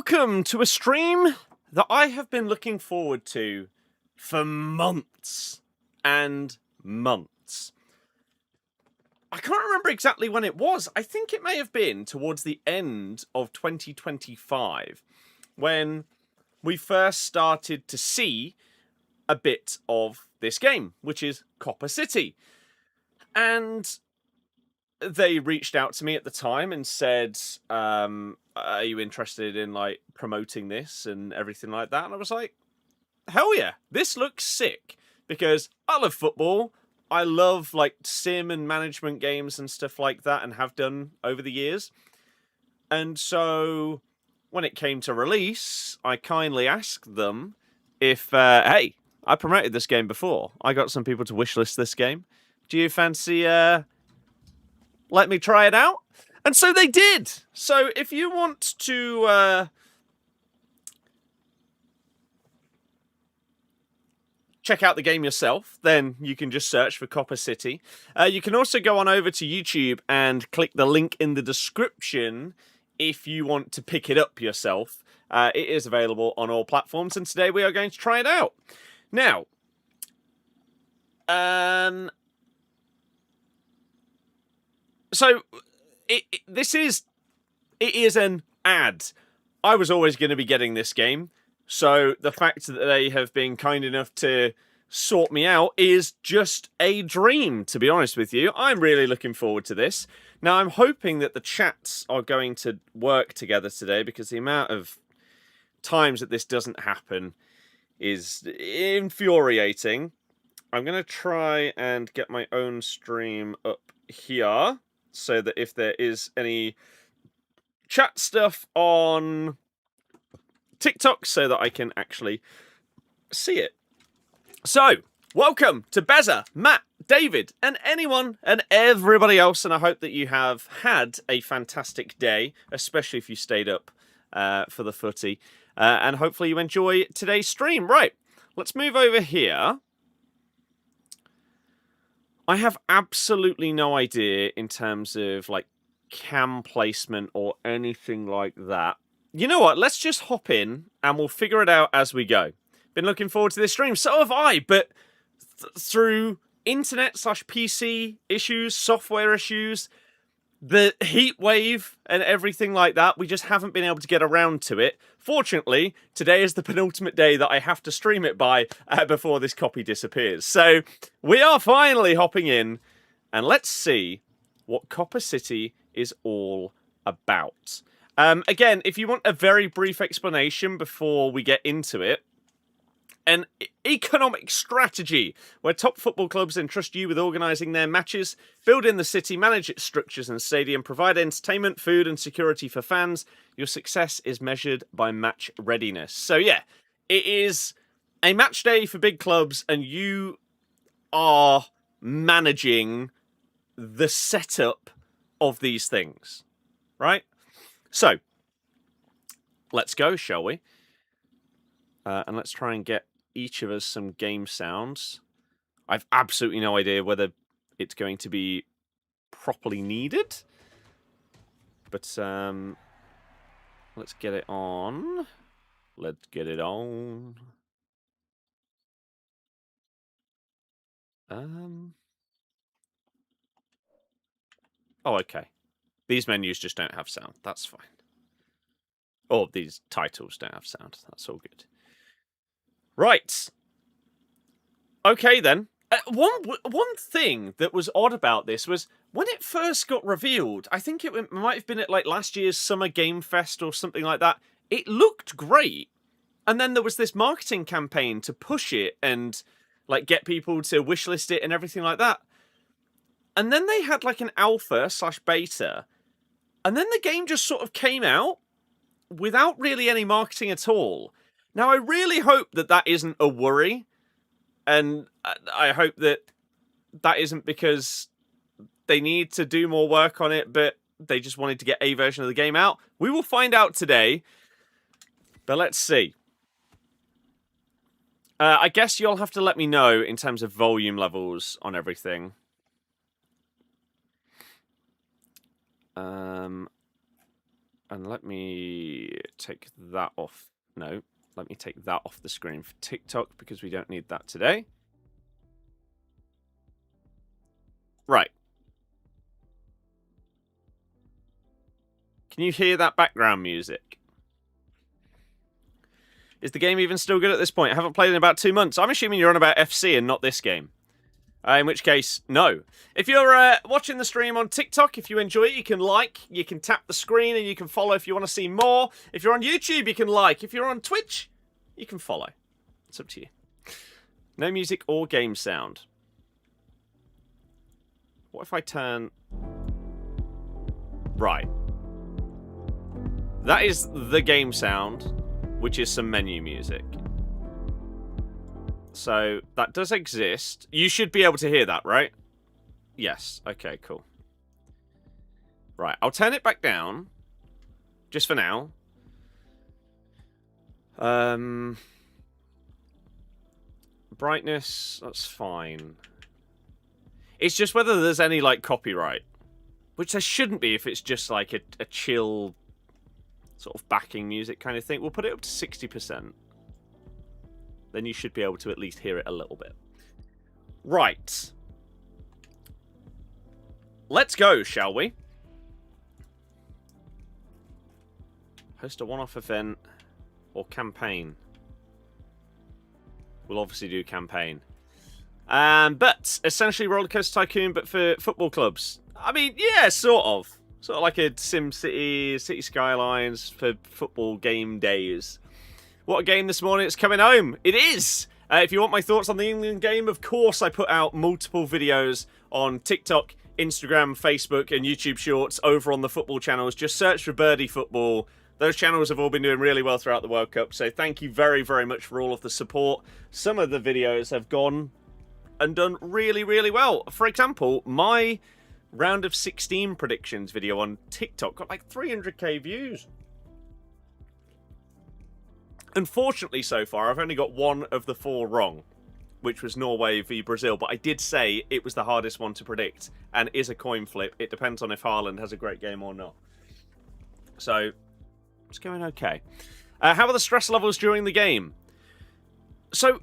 welcome to a stream that I have been looking forward to for months and months. I can't remember exactly when it was. I think it may have been towards the end of 2025 when we first started to see a bit of this game, which is Copa City. And they reached out to me at the time and said, are you interested in like promoting this and everything like that? And I was like, hell yeah, this looks sick, because I love football. I love like sim and management games and stuff like that, and have done over the years. And so when it came to release, I kindly asked them if, hey, I promoted this game before. I got some people to wishlist this game. Do you fancy let me try it out? And so they did. So if you want to check out the game yourself, then you can just search for Copa City. You can also go on over to YouTube and click the link in the description if you want to pick it up yourself. It is available on all platforms, and today we are going to try it out. Now, so it is an ad. I was always going to be getting this game, so the fact that they have been kind enough to sort me out is just a dream, to be honest with you. I'm really looking forward to this. Now, I'm hoping that the chats are going to work together today, because the amount of times that this doesn't happen is infuriating. I'm going to try and get my own stream up here, so that if there is any chat stuff on TikTok, so that I can actually see it. So, welcome to Beza, Matt, David, and anyone and everybody else, and I hope that you have had a fantastic day, especially if you stayed up for the footy, and hopefully you enjoy today's stream. Right, let's move over here. I have absolutely no idea in terms of like cam placement or anything like that. You know what? Let's just hop in and we'll figure it out as we go. Been looking forward to this stream. So have I, but through internet/PC issues, software issues, the heat wave and everything like that, we just haven't been able to get around to it. Fortunately, today is the penultimate day that I have to stream it by before this copy disappears. So we are finally hopping in, and let's see what Copa City is all about. Again, if you want a very brief explanation before we get into it, an economic strategy where top football clubs entrust you with organising their matches, building the city, manage its structures and stadium, provide entertainment, food and security for fans. Your success is measured by match readiness. So yeah, it is a match day for big clubs, and you are managing the setup of these things, right? So, let's go, shall we? And let's try and get each of us some game sounds. I've absolutely no idea whether it's going to be properly needed, but let's get it on. Let's get it on. Oh, okay. These menus just don't have sound. That's fine. Or these titles don't have sound. That's all good. Right. Okay, then. One thing that was odd about this was when it first got revealed, I think it might have been at like last year's Summer Game Fest or something like that. It looked great. And then there was this marketing campaign to push it and like get people to wishlist it and everything like that. And then they had like an alpha/beta. And then the game just sort of came out without really any marketing at all. Now, I really hope that that isn't a worry, and I hope that that isn't because they need to do more work on it, but they just wanted to get a version of the game out. We will find out today, but let's see. I guess you'll have to let me know in terms of volume levels on everything. And let me take that off. No, let me take that off the screen for TikTok because we don't need that today. Right. Can you hear that background music? Is the game even still good at this point? I haven't played in about 2 months. I'm assuming you're on about FC and not this game. In which case, no. If you're watching the stream on TikTok, if you enjoy it, you can like, you can tap the screen, and you can follow if you want to see more. If you're on YouTube, you can like. If you're on Twitch, you can follow. It's up to you. No music or game sound. What if I turn... Right. That is the game sound, which is some menu music. So, that does exist. You should be able to hear that, right? Yes. Okay, cool. Right, I'll turn it back down. Just for now. Brightness, that's fine. It's just whether there's any, like, copyright. Which there shouldn't be if it's just, like, a chill sort of backing music kind of thing. We'll put it up to 60%. Then you should be able to at least hear it a little bit. Right. Let's go, shall we? Host a one-off event or campaign. We'll obviously do campaign. But essentially Roller Coaster Tycoon, but for football clubs. I mean, yeah, sort of. Sort of like a SimCity, City Skylines for football game days. What a game this morning. It's coming home. It is. If you want my thoughts on the England game, of course I put out multiple videos on TikTok, Instagram, Facebook, and YouTube Shorts over on the football channels. Just search for Birdie Football. Those channels have all been doing really well throughout the World Cup, so thank you very, very much for all of the support. Some of the videos have gone and done really, really well. For example, my round of 16 predictions video on TikTok got like 300k views. Unfortunately, so far, I've only got one of the 4 wrong, which was Norway v Brazil, but I did say it was the hardest one to predict, and is a coin flip. It depends on if Haaland has a great game or not. So, it's going okay. How are the stress levels during the game? So,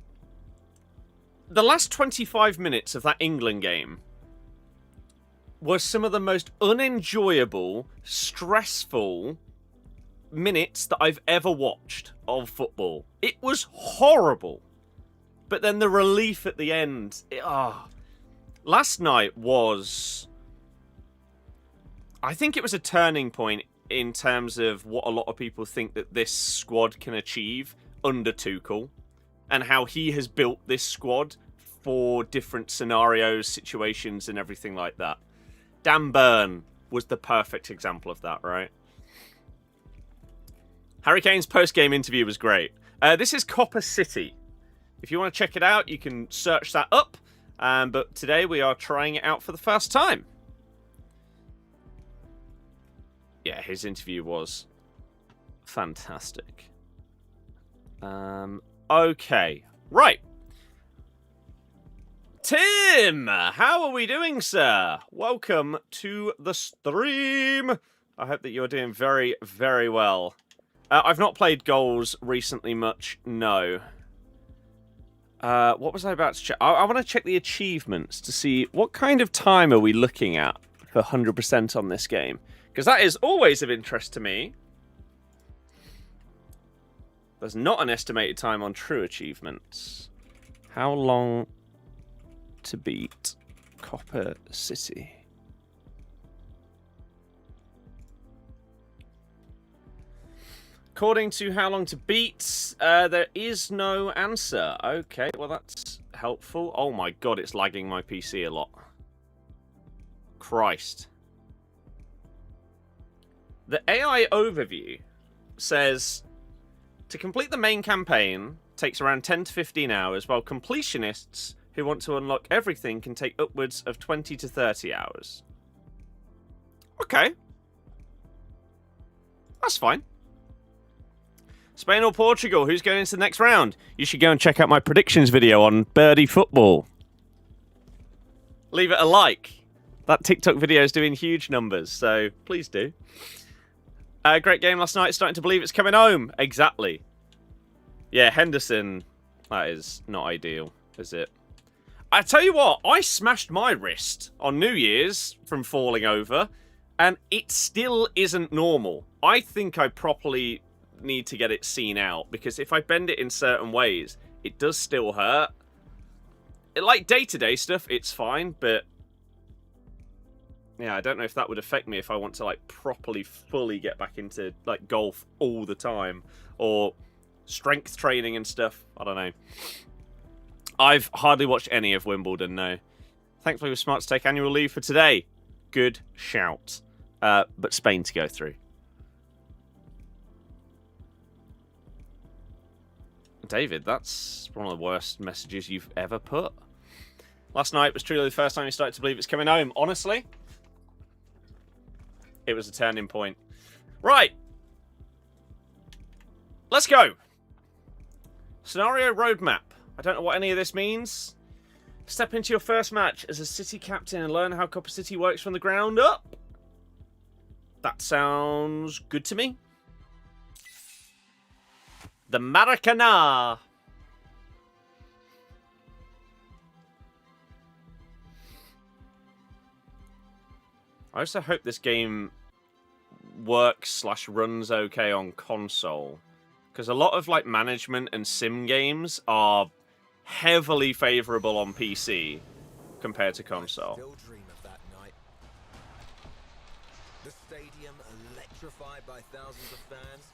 the last 25 minutes of that England game were some of the most unenjoyable, stressful minutes that I've ever watched of football. It was horrible. But then the relief at the end. Last night was... I think it was a turning point in terms of what a lot of people think that this squad can achieve under Tuchel. And how he has built this squad for different scenarios, situations, and everything like that. Dan Burn was the perfect example of that, right? Harry Kane's post-game interview was great. This is Copa City. If you want to check it out, you can search that up. But today we are trying it out for the first time. Yeah, his interview was fantastic. Okay. Right. Tim! How are we doing, sir? Welcome to the stream. I hope that you're doing very, very well. I've not played goals recently much, no. What was I about to check? I want to check the achievements to see what kind of time are we looking at for 100% on this game. Because that is always of interest to me. There's not an estimated time on true achievements. How long to beat Copa City? According to how long to beat, there is no answer. Okay, well that's helpful. Oh my god, it's lagging my PC a lot. Christ. The AI overview says to complete the main campaign takes around 10 to 15 hours, while completionists who want to unlock everything can take upwards of 20 to 30 hours. Okay. That's fine. Spain or Portugal, who's going into the next round? You should go and check out my predictions video on Birdie Football. Leave it a like. That TikTok video is doing huge numbers, so please do. Great game last night. Starting to believe it's coming home. Exactly. Yeah, Henderson. That is not ideal, is it? I tell you what, I smashed my wrist on New Year's from falling over, and it still isn't normal. I think I properly need to get it seen out, because if I bend it in certain ways, it does still hurt. Like day-to-day stuff, it's fine, but yeah, I don't know if that would affect me if I want to like properly, fully get back into like golf all the time, or strength training and stuff. I don't know. I've hardly watched any of Wimbledon, no. Thankfully, we're smart to take annual leave for today. Good shout. But Spain to go through. David, that's one of the worst messages you've ever put. Last night was truly the first time you started to believe it's coming home. Honestly, it was a turning point. Right. Let's go. Scenario roadmap. I don't know what any of this means. Step into your first match as a City captain and learn how Copa City works from the ground up. That sounds good to me. The Maracana. I also hope this game works/runs okay on console, because a lot of like management and sim games are heavily favorable on PC compared to console. Still dream of that night. The stadium electrified by thousands of fans.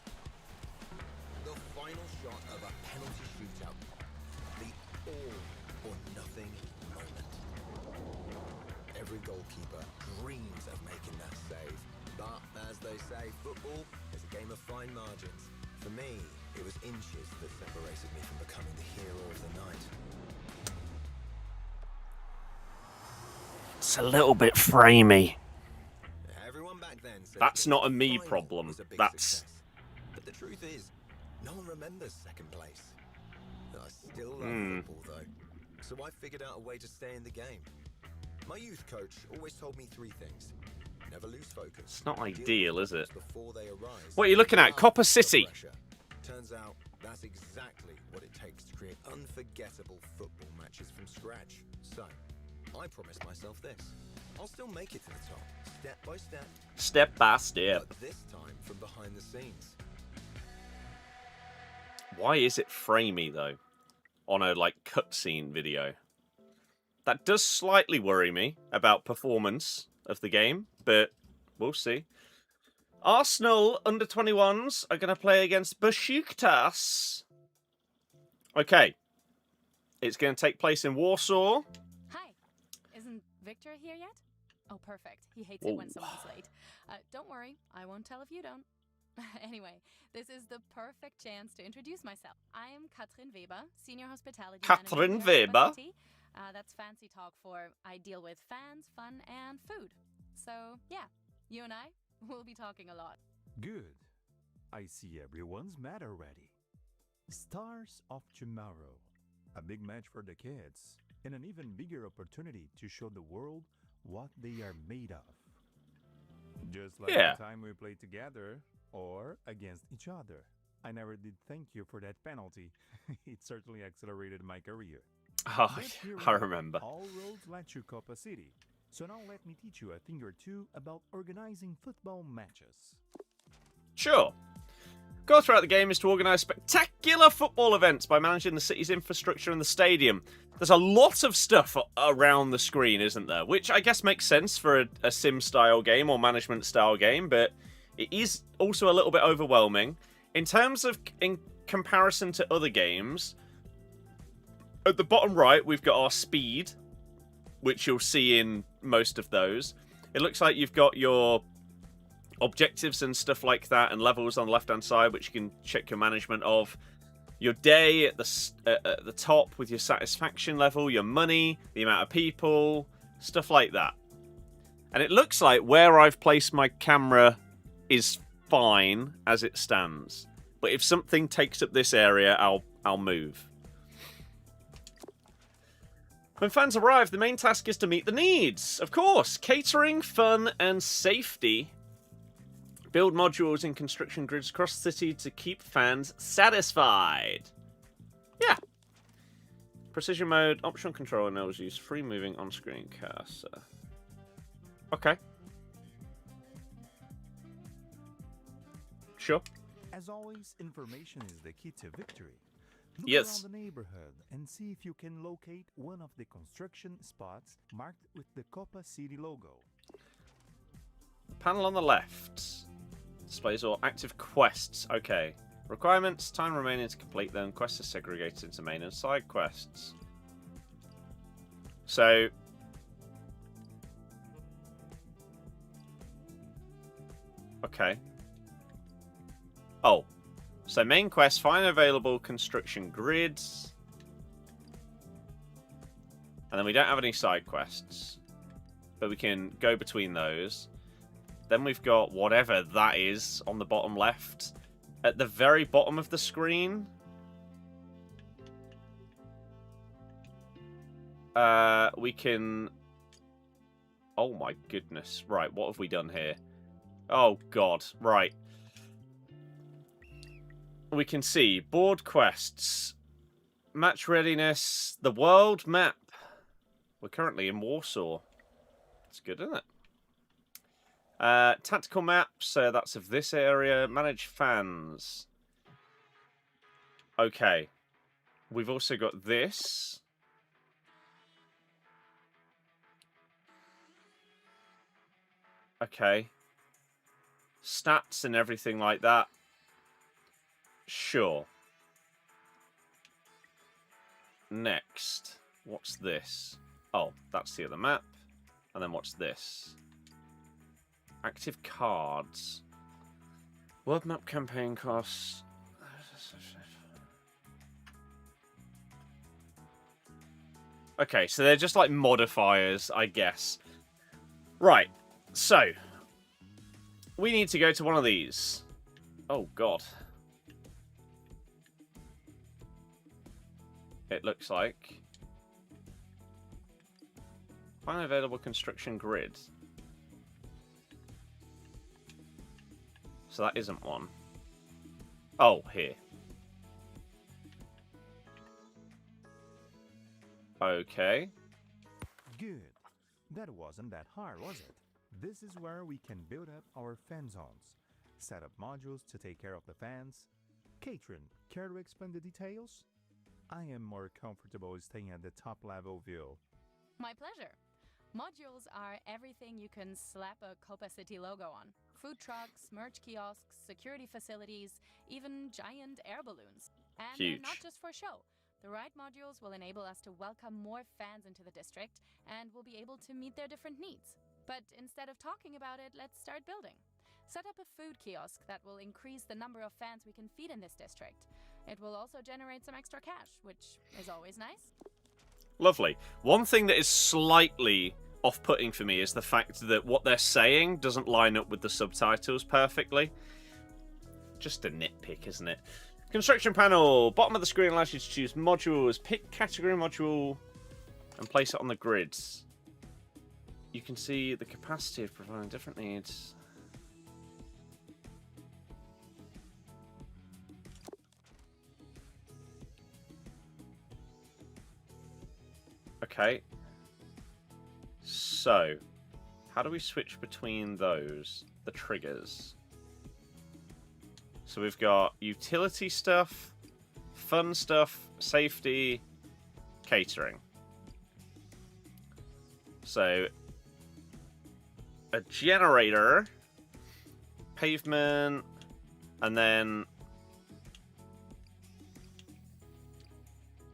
The final shot of a penalty shootout. The all-or-nothing moment. Every goalkeeper dreams of making that save. But, as they say, football is a game of fine margins. For me, it was inches that separated me from becoming the hero of the night. It's a little bit framey. Everyone back then said that's not a me problem. That's... Success. But the truth is, no one remembers second place. I still love football, though. So I figured out a way to stay in the game. My youth coach always told me 3 things. Never lose focus. It's not ideal, is it? Before they arise. What are you looking at? Copa City. Turns out that's exactly what it takes to create unforgettable football matches from scratch. So, I promised myself this. I'll still make it to the top, step by step. Step by step. But this time from behind the scenes. Why is it framey, though? On a, like, cutscene video. That does slightly worry me about performance of the game, but we'll see. Arsenal under-21s are going to play against Besiktas. Okay. It's going to take place in Warsaw. Hi. Isn't Victor here yet? Oh, perfect. He hates it when someone's late. Don't worry. I won't tell if you don't. Anyway, this is the perfect chance to introduce myself. I am Katrin Weber, Senior Hospitality Katrin Manager here at Weber? Copa City. That's fancy talk for I deal with fans, fun, and food. So, yeah, you and I will be talking a lot. Good. I see everyone's mad already. Stars of Tomorrow. A big match for the kids, and an even bigger opportunity to show the world what they are made of. Just like the time we played together, or against each other. I never did thank you for that penalty. It certainly accelerated my career. Oh, I remember. All roads lead to Copa City. So now let me teach you a thing or two about organizing football matches. Sure. Goal throughout the game is to organise spectacular football events by managing the city's infrastructure and the stadium. There's a lot of stuff around the screen, isn't there? Which I guess makes sense for a sim-style game or management-style game, but it is also a little bit overwhelming. In terms of, in comparison to other games, at the bottom right, we've got our speed, which you'll see in most of those. It looks like you've got your objectives and stuff like that, and levels on the left-hand side, which you can check your management of. Your day at the top with your satisfaction level, your money, the amount of people, stuff like that. And it looks like where I've placed my camera is fine as it stands. But if something takes up this area, I'll move. When fans arrive, the main task is to meet the needs. Of course, catering, fun, and safety. Build modules in construction grids across the city to keep fans satisfied. Yeah. Precision mode, optional control enables use free moving on-screen cursor. Okay. Sure. As always, information is the key to victory. Look Yes. around the neighborhood and see if you can locate one of the construction spots marked with the Copa City logo. Panel on the left displays all active quests. Okay. Requirements, time remaining to complete them. Quests are segregated into main and side quests. So... Okay. Oh. So main quest, find available construction grids. And then we don't have any side quests. But we can go between those. Then we've got whatever that is on the bottom left. At the very bottom of the screen. We can... Oh my goodness. Right, what have we done here? Oh god, right. We can see board quests, match readiness, the world map. We're currently in Warsaw. That's good, isn't it? Tactical maps, that's of this area. Manage fans. Okay. We've also got this. Okay. Stats and everything like that. Sure. Next. What's this? Oh, that's the other map. And then what's this? Active cards. World map campaign costs. Okay, so they're just like modifiers, I guess. Right. So. We need to go to one of these. Oh, God. It looks like. Find available construction grid. So that isn't one. Oh, here. Okay. Good. That wasn't that hard, was it? This is where we can build up our fan zones, set up modules to take care of the fans. Catherine, care to explain the details? I am more comfortable staying at the top level view. My pleasure. Modules are everything you can slap a Copa City logo on. Food trucks, merch kiosks, security facilities, even giant air balloons. And Huge. they're not just for show. The right modules will enable us to welcome more fans into the district, and we'll be able to meet their different needs. But instead of talking about it, let's start building. Set up a food kiosk that will increase the number of fans we can feed in this district. It will also generate some extra cash, which is always nice. Lovely. One thing that is slightly off-putting for me is the fact that what they're saying doesn't line up with the subtitles perfectly. Just a nitpick, isn't it? Construction panel. Bottom of the screen allows you to choose modules. Pick category module and place it on the grids. You can see the capacity of providing different needs. Okay. So, how do we switch between those? The triggers. So we've got utility stuff, fun stuff, safety, catering. So, a generator, pavement, and then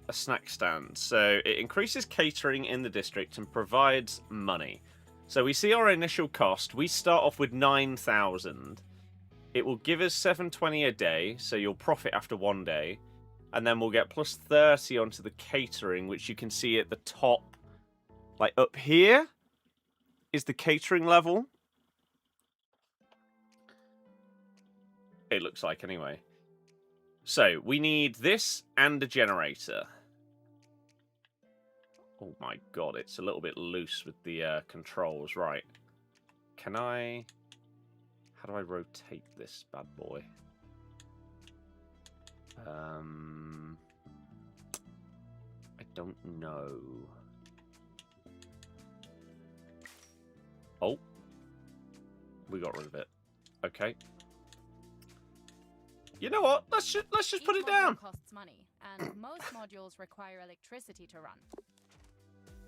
a snack stand. So it increases catering in the district and provides money. So we see our initial cost. We start off with 9,000. It will give us 720 a day, so you'll profit after one day. And then we'll get plus 30 onto the catering, which you can see at the top. Like up here is the catering level. It looks like anyway. So we need this and a generator. Oh my god, it's a little bit loose with the controls. Right. Can I... How do I rotate this bad boy? I don't know. Oh. We got rid of it. Okay. You know what? Let's just put it down. Each module costs money, and most modules require electricity to run.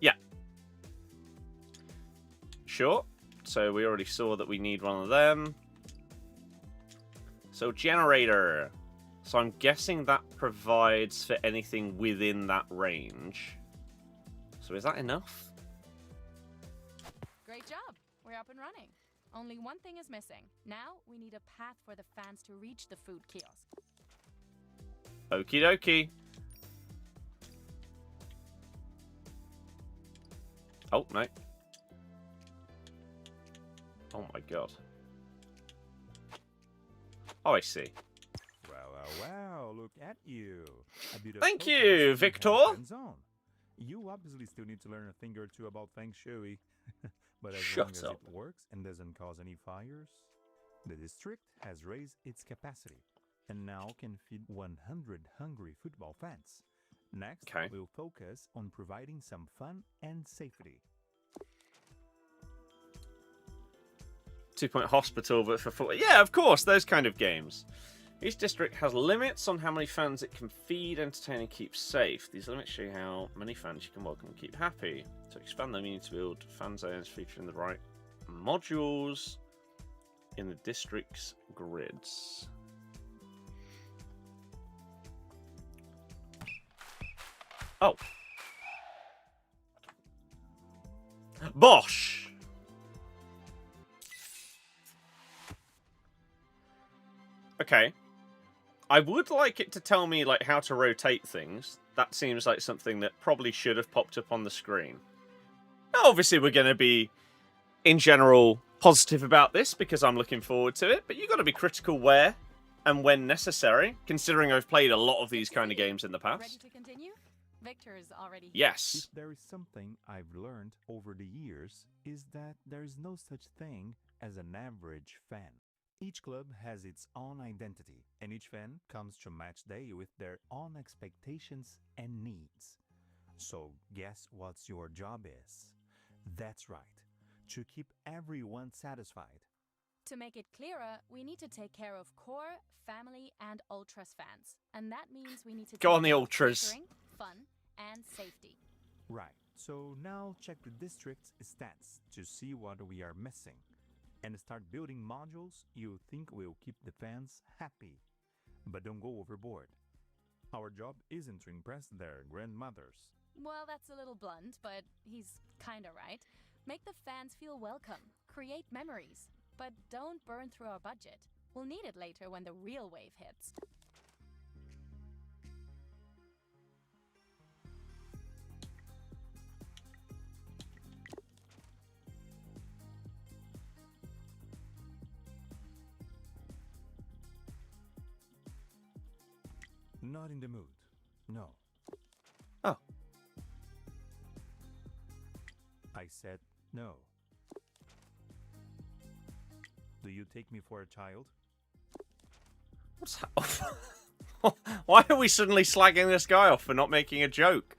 Yeah. Sure. So we already saw that we need one of them. So generator. So I'm guessing that provides for anything within that range. So is that enough? Great job. We're up and running. Only one thing is missing. Now we need a path for the fans to reach the food kiosk. Okie dokie. Oh, no. Oh my god. Oh, I see. Wow, look at you. Thank you, Victor. You obviously still need to learn a thing or two about Feng Shui. But as Shut long as up. it works and doesn't cause any fires, the district has raised its capacity and now can feed 100 hungry football fans. Next, Okay. we'll focus on providing some fun and safety. 2-point hospital, but for football. Yeah, of course, those kind of games. Each district has limits on how many fans it can feed, entertain, and keep safe. These limits show you how many fans you can welcome and keep happy. To expand them, you need to build fan zones featuring the right modules in the district's grids. Oh. Bosh! Okay. I would like it to tell me like how to rotate things. That seems like something that probably should have popped up on the screen. Now, obviously, we're going to be, in general, positive about this because I'm looking forward to it. But you've got to be critical where and when necessary, considering I've played a lot of these kind of games in the Ready past. to continue? Victor's already here. Yes. If there is something I've learned over the years, is that there is no such thing as an average fan. Each club has its own identity, and each fan comes to match day with their own expectations and needs. So guess what your job is? That's right, to keep everyone satisfied. To make it clearer, we need to take care of core, family, and ultras fans. And that means we need to Go take on the care of ultras. catering, fun, and safety. Right, so now check the district's stats to see what we are missing. And start building modules you think will keep the fans happy. But don't go overboard. Our job isn't to impress their grandmothers. Well, that's a little blunt, but he's kinda right. Make the fans feel welcome. Create memories. But don't burn through our budget. We'll need it later when the real wave hits. Not in the mood. No. Oh. I said no. Do you take me for a child? What's Why are we suddenly slagging this guy off for not making a joke?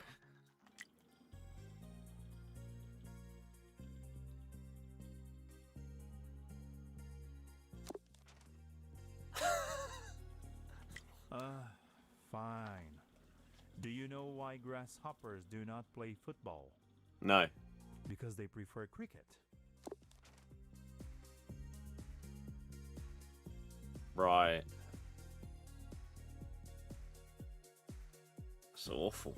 Fine. Do you know why grasshoppers do not play football? No. Because they prefer cricket. Right. It's awful.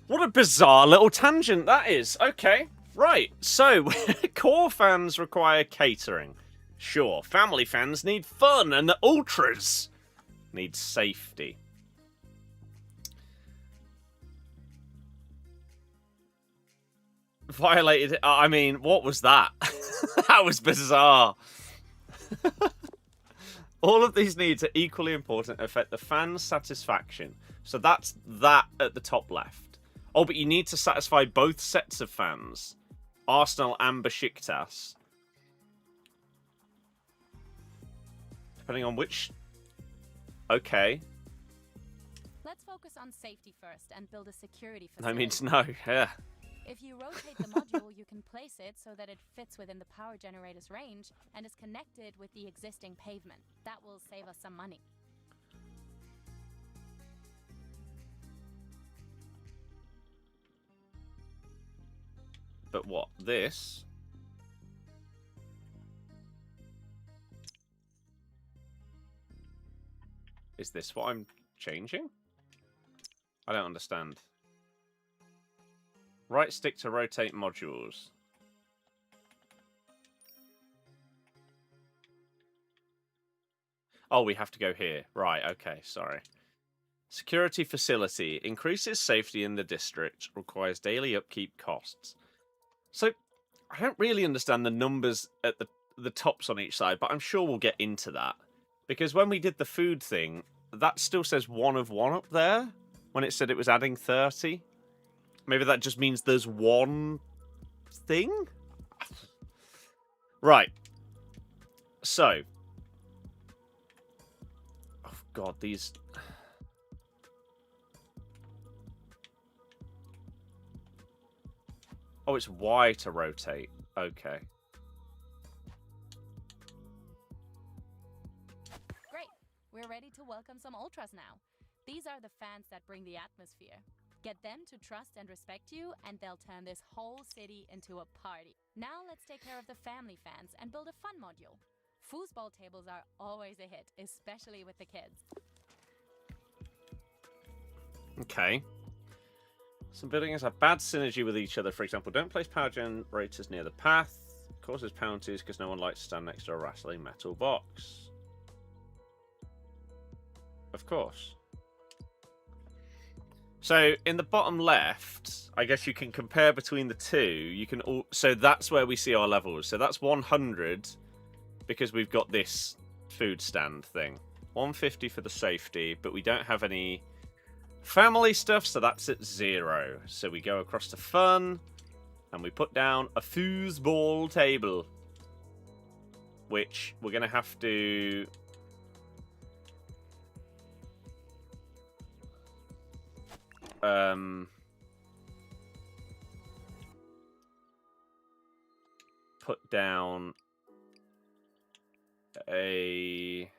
What a bizarre little tangent that is. Okay, right. So, core fans require catering. Sure, family fans need fun, and the ultras need safety. Violated. I mean, what was that? That was bizarre. All of these needs are equally important and affect the fan's satisfaction. So that's that at the top left. Oh, but you need to satisfy both sets of fans. Arsenal and Besiktas. Depending on which... Okay. Let's focus on safety first and build a security No facility. means no, yeah. If you rotate the module, you can place it so that it fits within the power generator's range and is connected with the existing pavement. That will save us some money. But what? This? Is this what I'm changing? I don't understand. Right stick to rotate modules. Oh, we have to go here. Right, okay, sorry. Security facility. Increases safety in the district. Requires daily upkeep costs. So, I don't really understand the numbers at the tops on each side, but I'm sure we'll get into that. Because when we did the food thing, that still says 1 of 1 up there. When it said it was adding 30. Maybe that just means there's one thing? Right. So. Oh, God, these... Oh, it's Y to rotate. Okay. Great. We're ready to welcome some ultras now. These are the fans that bring the atmosphere. Get them to trust and respect you, and they'll turn this whole city into a party. Now let's take care of the family fans and build a fun module. Foosball tables are always a hit, especially with the kids. Okay. Some buildings have bad synergy with each other. For example, don't place power generators near the path. Causes penalties because no one likes to stand next to a rattling metal box. Of course. So, in the bottom left, I guess you can compare between the two. You can all... So that's where we see our levels. So that's 100 because we've got this food stand thing. 150 for the safety, but we don't have any family stuff, so that's at 0. So we go across to fun, and we put down a foosball table, which we're going to have to... put down a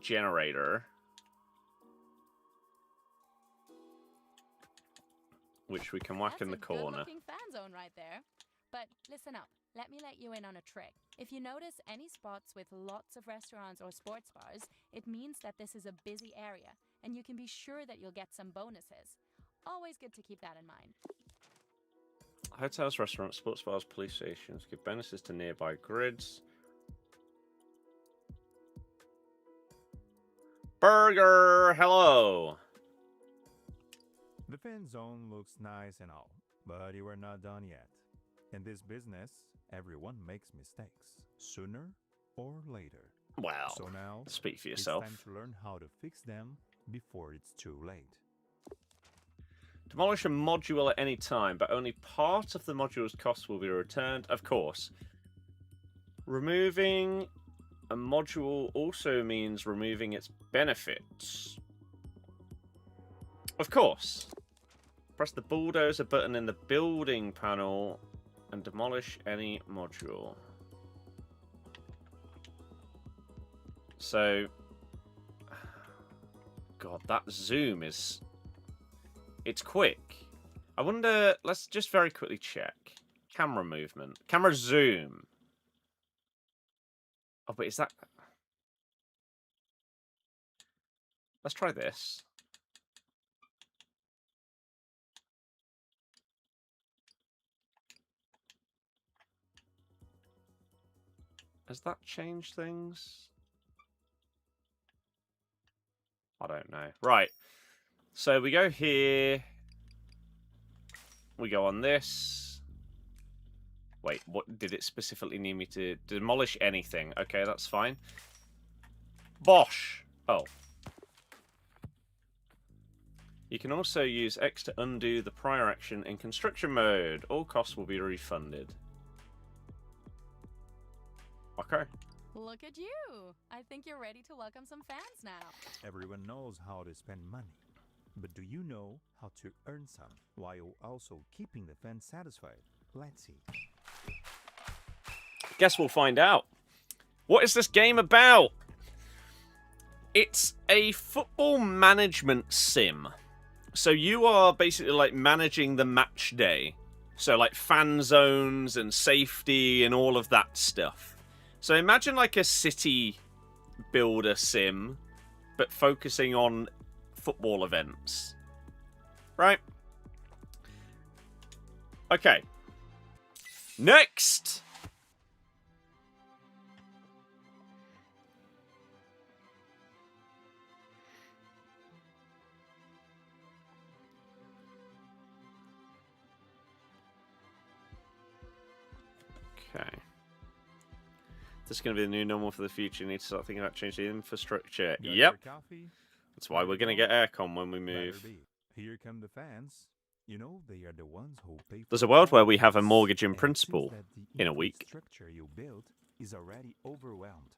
generator, which we can whack in the corner. That's a good-looking fan zone right there. But listen up. Let me let you in on a trick. If you notice any spots with lots of restaurants or sports bars, it means that this is a busy area, and you can be sure that you'll get some bonuses. Always good to keep that in mind. Hotels, restaurants, sports bars, police stations give bonuses to nearby grids. Burger, hello. The fan zone looks nice and all, but you are not done yet. In this business, everyone makes mistakes, sooner or later. Well, so now, speak for yourself. It's time to learn how to fix them before it's too late. Demolish a module at any time, but only part of the module's cost will be returned. Of course. Removing a module also means removing its benefits. Of course. Press the bulldozer button in the building panel and demolish any module. So... God, that zoom is... It's quick. I wonder... Let's just very quickly check. Camera movement. Camera zoom. Oh, but is that... Let's try this. Has that changed things? I don't know. Right. So we go here. We go on this. Wait, what did it specifically need me to demolish anything? Okay, that's fine. Bosh. Oh. You can also use X to undo the prior action in construction mode. All costs will be refunded. Okay. Look at you. I think you're ready to welcome some fans now. Everyone knows how to spend money. But do you know how to earn some while also keeping the fans satisfied? Let's see. Guess we'll find out. What is this game about? It's a football management sim. So you are basically like managing the match day. So like fan zones and safety and all of that stuff. So imagine like a city builder sim, but focusing on football events. Right? Okay. Next! Okay. This is going to be the new normal for the future. You need to start thinking about changing the infrastructure. Got Yep. your coffee? That's why we're going to get aircon when we move. Better be. Here come the fans. You know, they are the ones who pay. There's for a world where we all have a this. mortgage in And it principle seems that the in a week. infrastructure you built is already overwhelmed.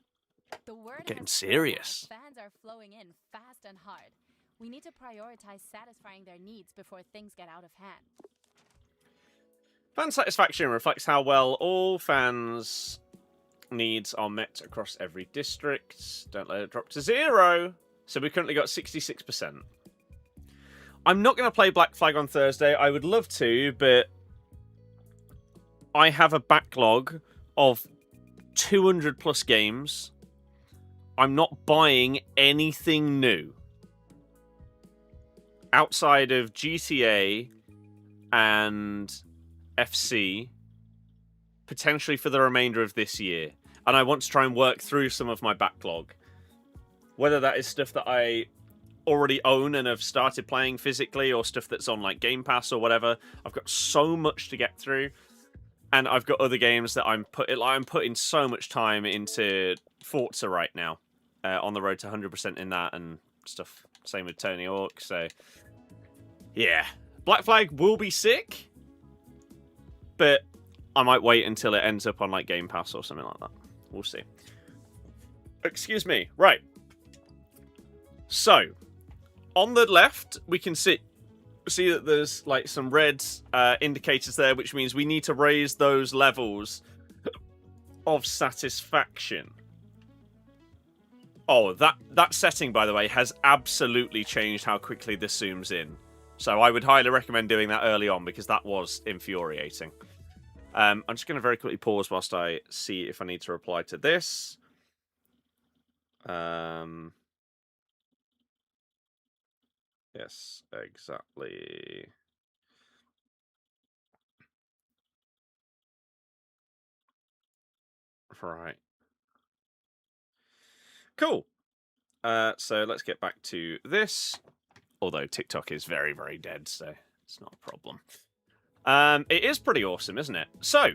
The word Getting has spread serious. that Fans are flowing in fast and hard. We need to prioritize satisfying their needs before things get out of hand. Fan satisfaction reflects how well all fans' needs are met across every district. Don't let it drop to 0. So we currently got 66%. I'm not going to play Black Flag on Thursday. I would love to, but I have a backlog of 200 plus games. I'm not buying anything new outside of GTA and FC, potentially for the remainder of this year. And I want to try and work through some of my backlog. Whether that is stuff that I already own and have started playing physically, or stuff that's on like Game Pass or whatever. I've got so much to get through. And I've got other games that I'm putting so much time into Forza right now. On the road to 100% in that and stuff. Same with Tony Hawk, so yeah. Black Flag will be sick, but I might wait until it ends up on like Game Pass or something like that. We'll see. Excuse me. Right. So, on the left, we can see that there's like some red indicators there, which means we need to raise those levels of satisfaction. Oh, that setting, by the way, has absolutely changed how quickly this zooms in. So I would highly recommend doing that early on, because that was infuriating. I'm just going to very quickly pause whilst I see if I need to reply to this. Yes, exactly. Right. Cool. So let's get back to this. Although TikTok is very, very dead, so it's not a problem. It is pretty awesome, isn't it? So,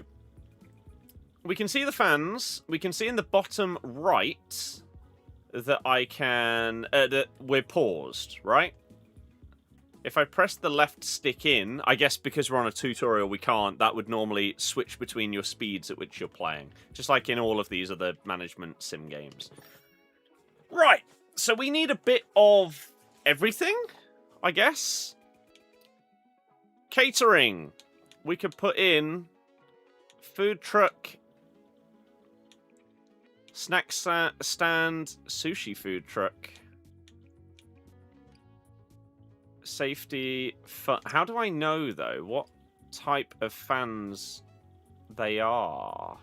we can see the fans. We can see in the bottom right that I can... that we're paused, right? If I press the left stick in, I guess because we're on a tutorial we can't, that would normally switch between your speeds at which you're playing. Just like in all of these other management sim games. Right, so we need a bit of everything, I guess. Catering. We could put in food truck, snack stand, sushi food truck. Safety, fun. How do I know, though, what type of fans they are?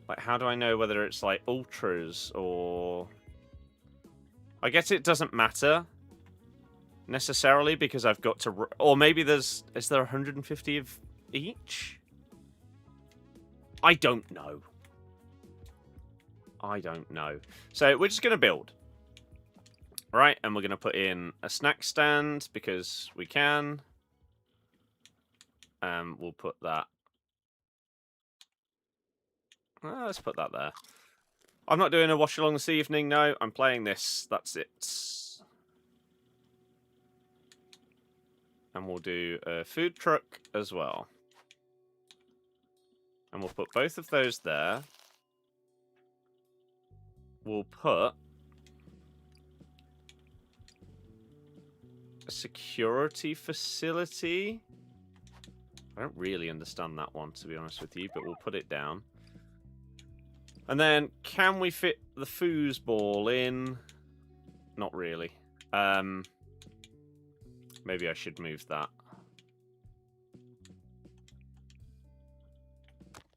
Like, how do I know whether it's, like, ultras or... I guess it doesn't matter necessarily, because I've got to... Or maybe there's... Is there 150 of each? I don't know. I don't know. So we're just going to build. Right, and we're going to put in a snack stand because we can. We'll put that Well, let's put that there. I'm not doing a watch along this evening, no. I'm playing this. That's it. And we'll do a food truck as well. And we'll put both of those there. We'll put a security facility. I don't really understand that one, to be honest with you, but we'll put it down. And then, can we fit the foosball in? Not really. Maybe I should move that.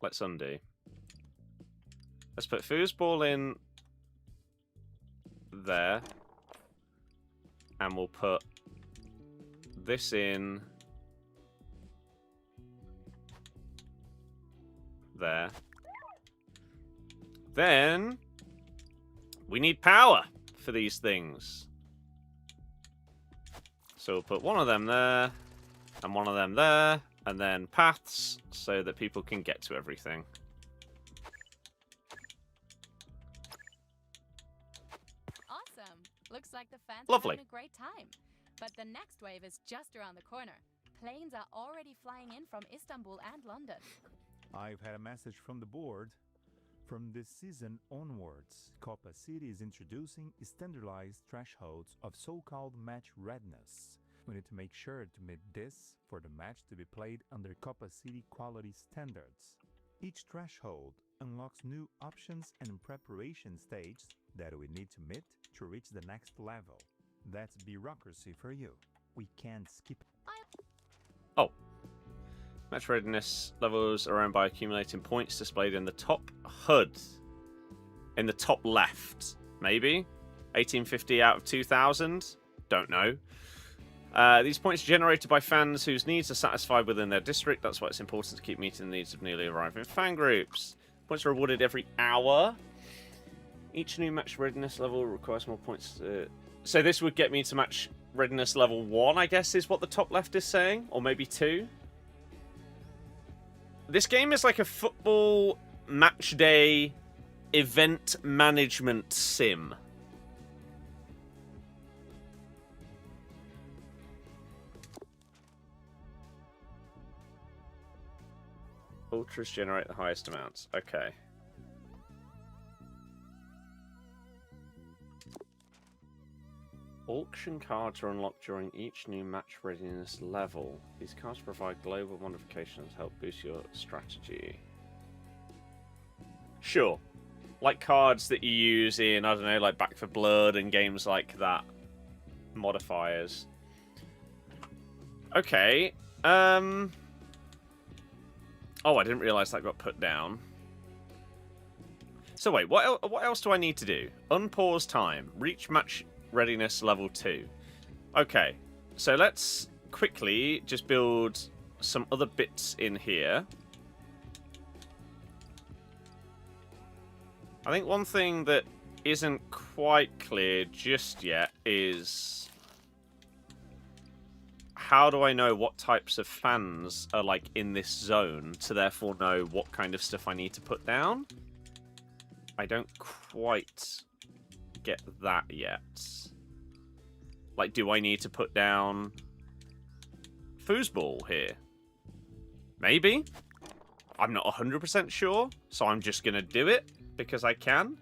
Let's undo. Let's put foosball in there. And we'll put this in there. Then we need power for these things. So we'll put one of them there and one of them there, and then paths so that people can get to everything. Awesome. Looks like the fans Lovely. are having a great time. But the next wave is just around the corner. Planes are already flying in from Istanbul and London. I've had a message from the board. From this season onwards, Copa City is introducing standardized thresholds of so-called match readiness. We need to make sure to meet this for the match to be played under Copa City quality standards. Each threshold unlocks new options and preparation stages that we need to meet to reach the next level. That's bureaucracy for you. We can't skip. Oh. Match readiness levels are earned by accumulating points displayed in the top HUD. In the top left. Maybe? 1850 out of 2000? Don't know. These points are generated by fans whose needs are satisfied within their district. That's why it's important to keep meeting the needs of newly arriving fan groups. Points are awarded every hour. Each new match readiness level requires more points. So this would get me to match readiness level 1, I guess, is what the top left is saying. Or maybe 2. This game is like a football match day event management sim. Ultras generate the highest amounts. Okay. Auction cards are unlocked during each new match readiness level. These cards provide global modifications to help boost your strategy. Sure. Like cards that you use in, I don't know, like Back for Blood and games like that. Modifiers. Okay. Oh, I didn't realise that got put down. So wait, what else do I need to do? Unpause time. Reach match readiness level 2. Okay, so let's quickly just build some other bits in here. I think one thing that isn't quite clear just yet is how do I know what types of fans are like in this zone to therefore know what kind of stuff I need to put down? I don't quite get that yet. Like, do I need to put down foosball here? Maybe. I'm not 100% sure, so I'm just going to do it because I can.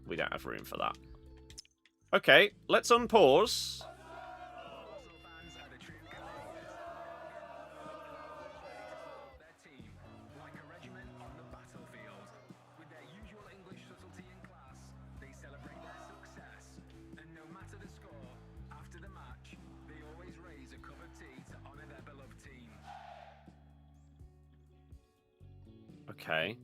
We don't have room for that. Okay, let's unpause. Okay.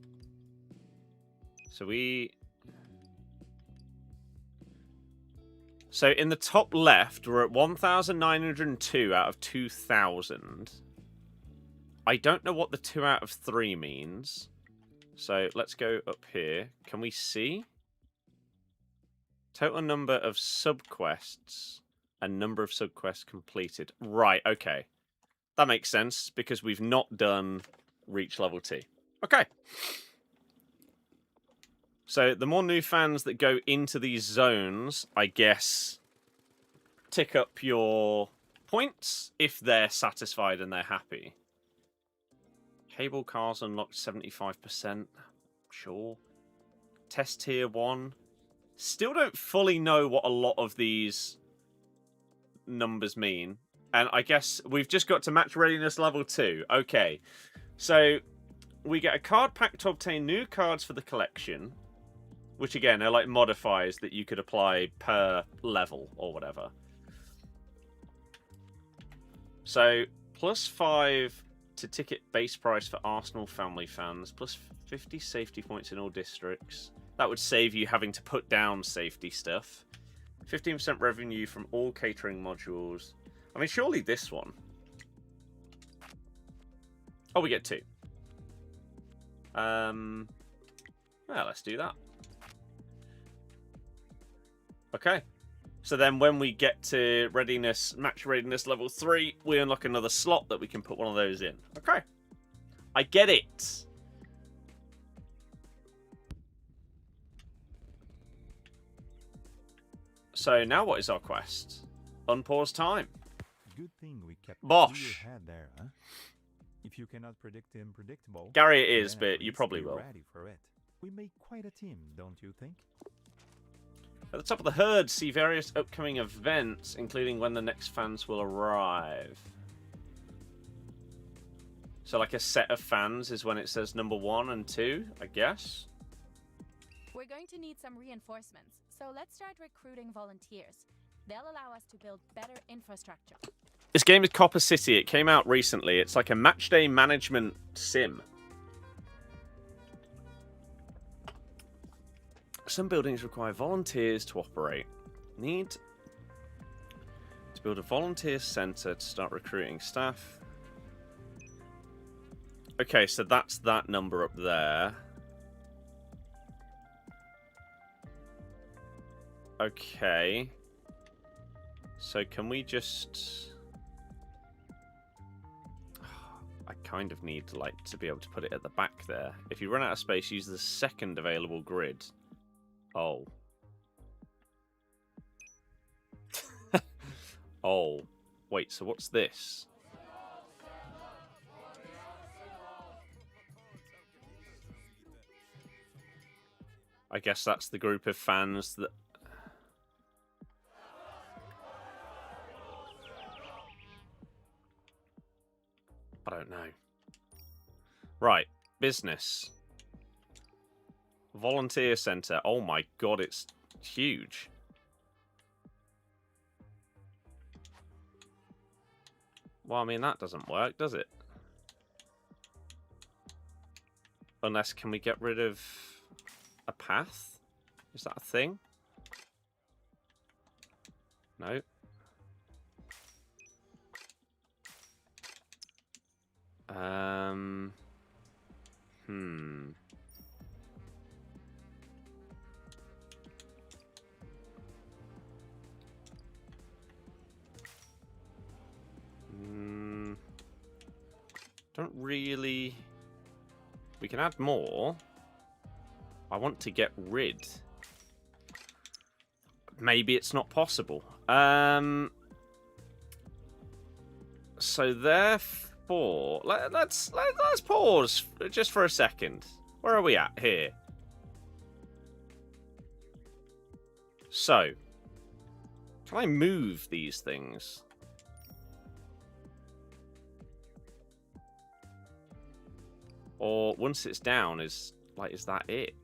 So in the top left, we're at 1,902 out of 2,000. I don't know what the 2 out of 3 means. So let's go up here. Can we see? Total number of subquests and number of subquests completed. Right, okay. That makes sense because we've not done reach level 2. Okay. So the more new fans that go into these zones, I guess, tick up your points if they're satisfied and they're happy. Cable cars unlocked 75%. Sure. Test tier 1. Still don't fully know what a lot of these numbers mean. And I guess we've just got to match readiness level 2. Okay. So we get a card pack to obtain new cards for the collection. Which again are like modifiers that you could apply per level or whatever. So +5 to ticket base price for Arsenal family fans. Plus 50 safety points in all districts. That would save you having to put down safety stuff. 15% revenue from all catering modules. I mean, surely this one. Oh, we get 2. Well, let's do that. Okay. So then when we get to readiness, match readiness level 3, we unlock another slot that we can put one of those in. Okay. I get it. So now what is our quest? Unpause time. Good thing we kept Bosh. your head there, huh? If you cannot predict the unpredictable, Gary, it is, then but at you least probably be will. ready for it. We make quite a team, don't you think? At the top of the herd, see various upcoming events, including when the next fans will arrive. So like a set of fans is when it says number 1 and 2, I guess. We're going to need some reinforcements, so let's start recruiting volunteers. They'll allow us to build better infrastructure. This game is Copa City. It came out recently. It's like a matchday management sim. Some buildings require volunteers to operate. Need to build a volunteer center to start recruiting staff. Okay, so that's that number up there. Okay. So can we just... I kind of need like to be able to put it at the back there. If you run out of space, use the second available grid. Oh. Oh. Wait, so what's this? I guess that's the group of fans that... I don't know. Right, business. Volunteer center. Oh my god, it's huge. Well, I mean, that doesn't work, does it? Unless, can we get rid of a path? Is that a thing? No. Don't really... We can add more. I want to get rid. Maybe it's not possible. So therefore, let's pause just for a second. Where are we at here? So, can I move these things? Or once it's down, is that it?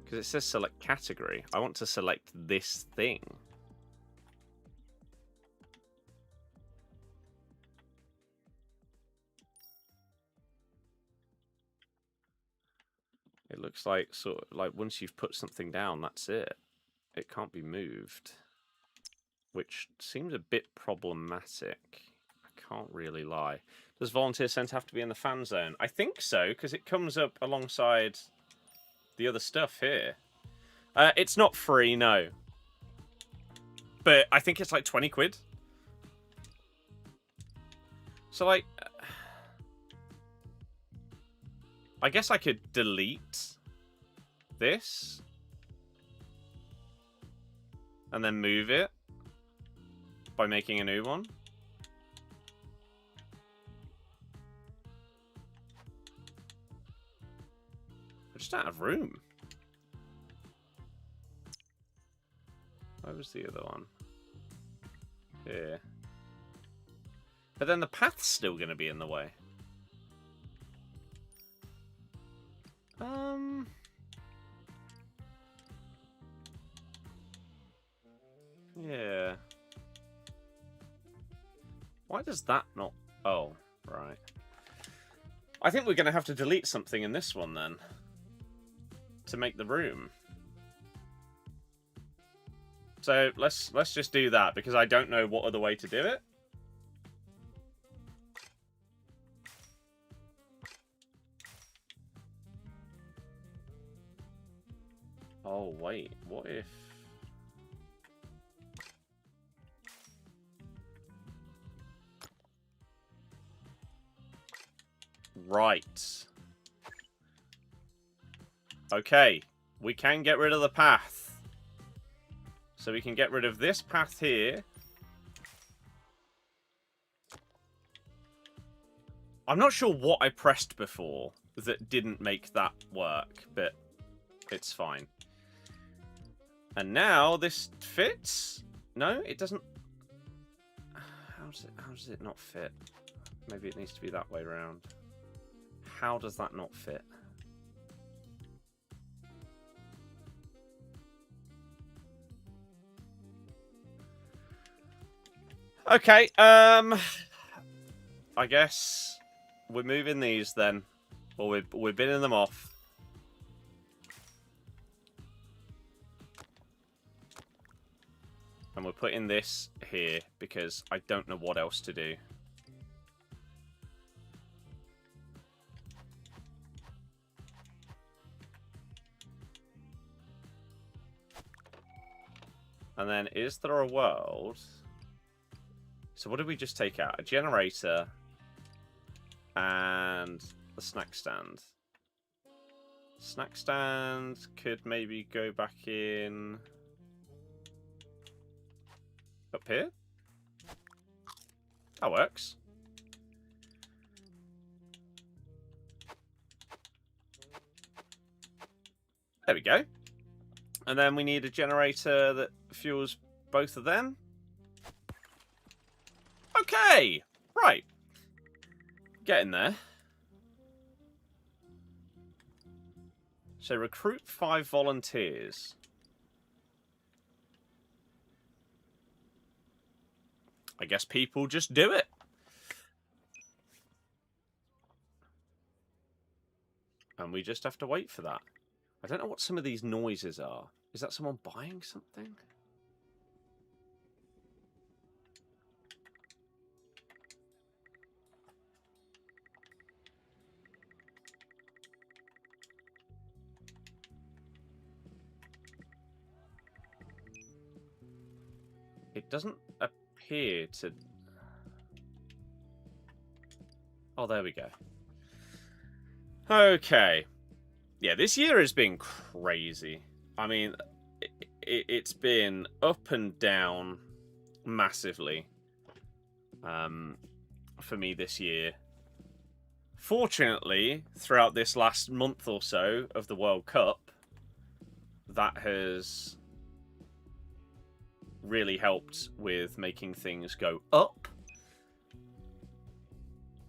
Because it says select category. I want to select this thing. It looks like sort of like once you've put something down, that's it. It can't be moved, which seems a bit problematic. I can't really lie. Does volunteer centre have to be in the fan zone? I think so, because it comes up alongside the other stuff here. It's not free, no. But I think it's like 20 quid. So, like... I guess I could delete this. And then move it by making a new one. I just don't have room. Where was the other one? Here. But then the path's still going to be in the way. Yeah. Why does that not... Oh, right. I think we're going to have to delete something in this one then. To make the room. So let's just do that, because I don't know what other way to do it. Oh, wait. What if... Right. Okay. We can get rid of the path. So we can get rid of this path here. I'm not sure what I pressed before that didn't make that work, but it's fine. And now this fits? No, it doesn't. How does it not fit? Maybe it needs to be that way around. How does that not fit? Okay, I guess we're moving these then. Or we're binning them off. And we're putting this here because I don't know what else to do. And then, is there a world? So what did we just take out? A generator and the snack stand. Snack stand could maybe go back in up here. That works. There we go. And then we need a generator that fuels both of them. Okay, right. Getting there. So recruit 5 volunteers. I guess people just do it. And we just have to wait for that. I don't know what some of these noises are. Is that someone buying something? It doesn't appear to... Oh, there we go. Okay. Yeah, this year has been crazy. I mean, it's been up and down massively for me this year. Fortunately, throughout this last month or so of the World Cup, that has really helped with making things go up,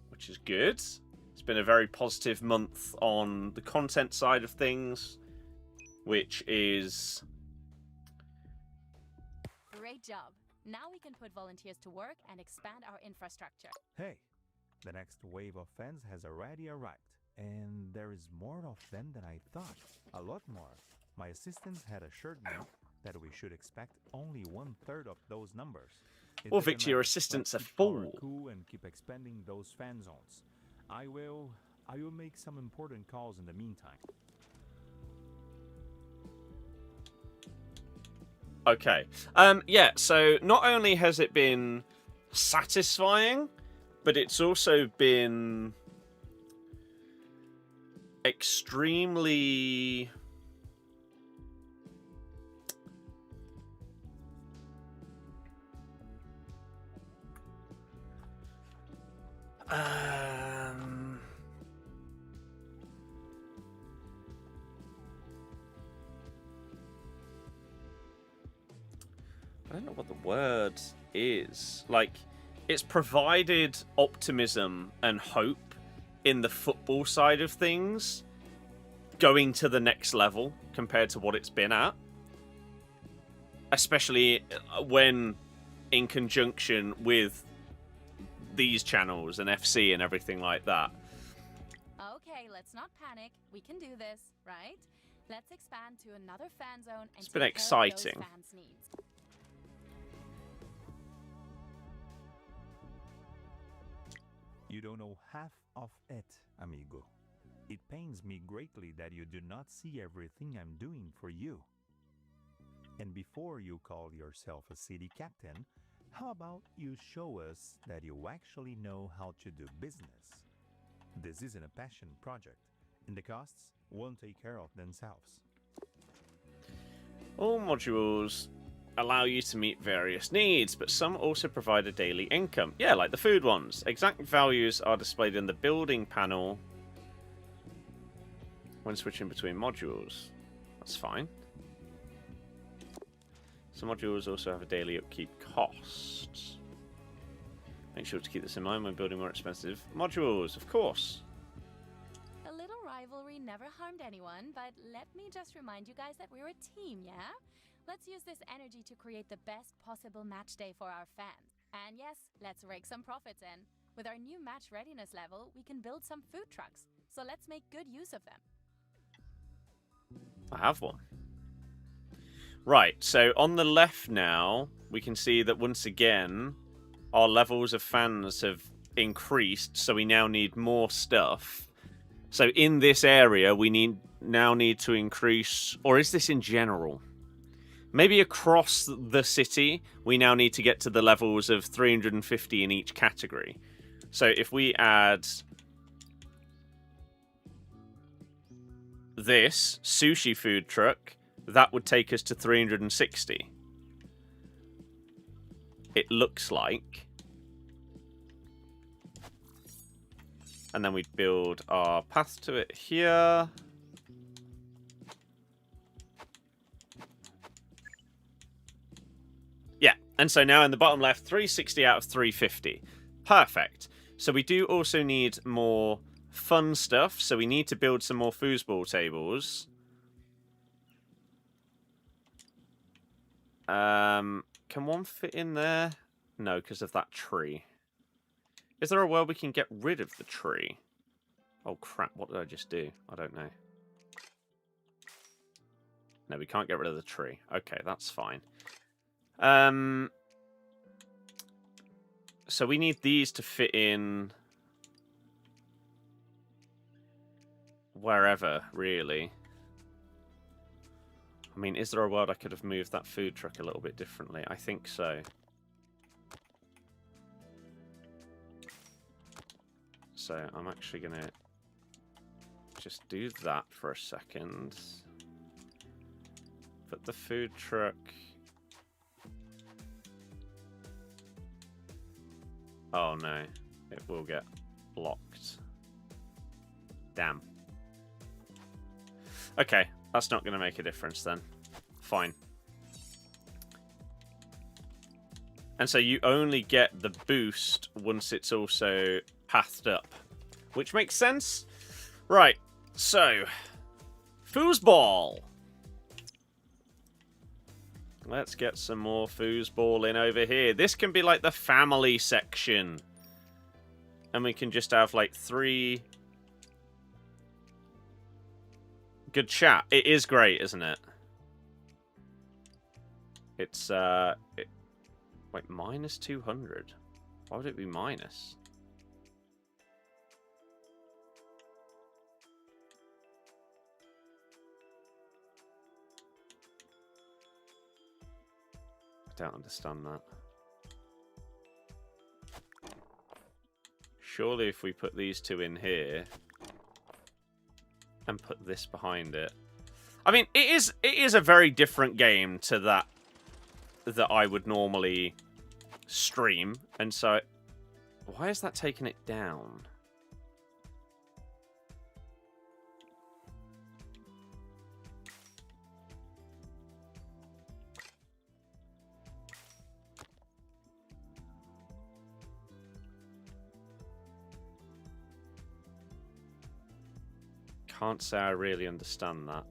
which is good. It's been a very positive month on the content side of things, which is... Great job. Now we can put volunteers to work and expand our infrastructure. Hey, the next wave of fans has already arrived. And there is more of them than I thought. A lot more. My assistants had assured me that we should expect only 1/3 of those numbers. Well, Victor, your assistant's a fool. Cool and keep expanding those fan zones. I will make some important calls in the meantime. Okay. Yeah, so not only has it been satisfying, but it's also been extremely... I don't know what the word is. Like, it's provided optimism and hope in the football side of things, going to the next level compared to what it's been at. Especially when in conjunction with these channels and FC and everything like that. Okay, let's not panic. We can do this, right? Let's expand to another fan zone and It's been take care of those exciting. fans' needs. You don't know half of it, amigo. It pains me greatly that you do not see everything I'm doing for you. And before you call yourself a city captain, how about you show us that you actually know how to do business? This isn't a passion project, and the costs won't take care of themselves. All modules allow you to meet various needs, but some also provide a daily income. Yeah, like the food ones. Exact values are displayed in the building panel when switching between modules. That's fine. Some modules also have a daily upkeep cost. Make sure to keep this in mind when building more expensive modules, of course. A little rivalry never harmed anyone, but let me just remind you guys that we're a team, yeah? Let's use this energy to create the best possible match day for our fans. And yes, let's rake some profits in. With our new match readiness level, we can build some food trucks. So let's make good use of them. I have one. Right, so on the left now, we can see that once again, our levels of fans have increased, so we now need more stuff. So in this area, we now need to increase, or is this in general? Maybe across the city, we now need to get to the levels of 350 in each category. So if we add this sushi food truck, that would take us to 360. It looks like. And then we'd build our path to it here. Yeah, and so now in the bottom left, 360 out of 350. Perfect. So we do also need more fun stuff. So we need to build some more foosball tables. Can one fit in there? No, because of that tree. Is there a way we can get rid of the tree? Oh crap, what did I just do? I don't know. No, we can't get rid of the tree. Okay, that's fine. So we need these to fit in wherever, really. I mean, is there a world I could have moved that food truck a little bit differently? I think so. So I'm actually going to just do that for a second. Put the food truck... Oh no, it will get blocked. Damn. Okay, that's not going to make a difference then. Fine. And so you only get the boost once it's also pathed up, which makes sense. Right, so foosball. Let's get some more foosball in over here. This can be like the family section. And we can just have like 3... Good chat. It is great, isn't it? It's, wait, minus 200? Why would it be minus? I don't understand that. Surely if we put these two in here... and put this behind it. I mean, it is a very different game to that I would normally stream, and so why is that taking it down? Can't say I really understand that.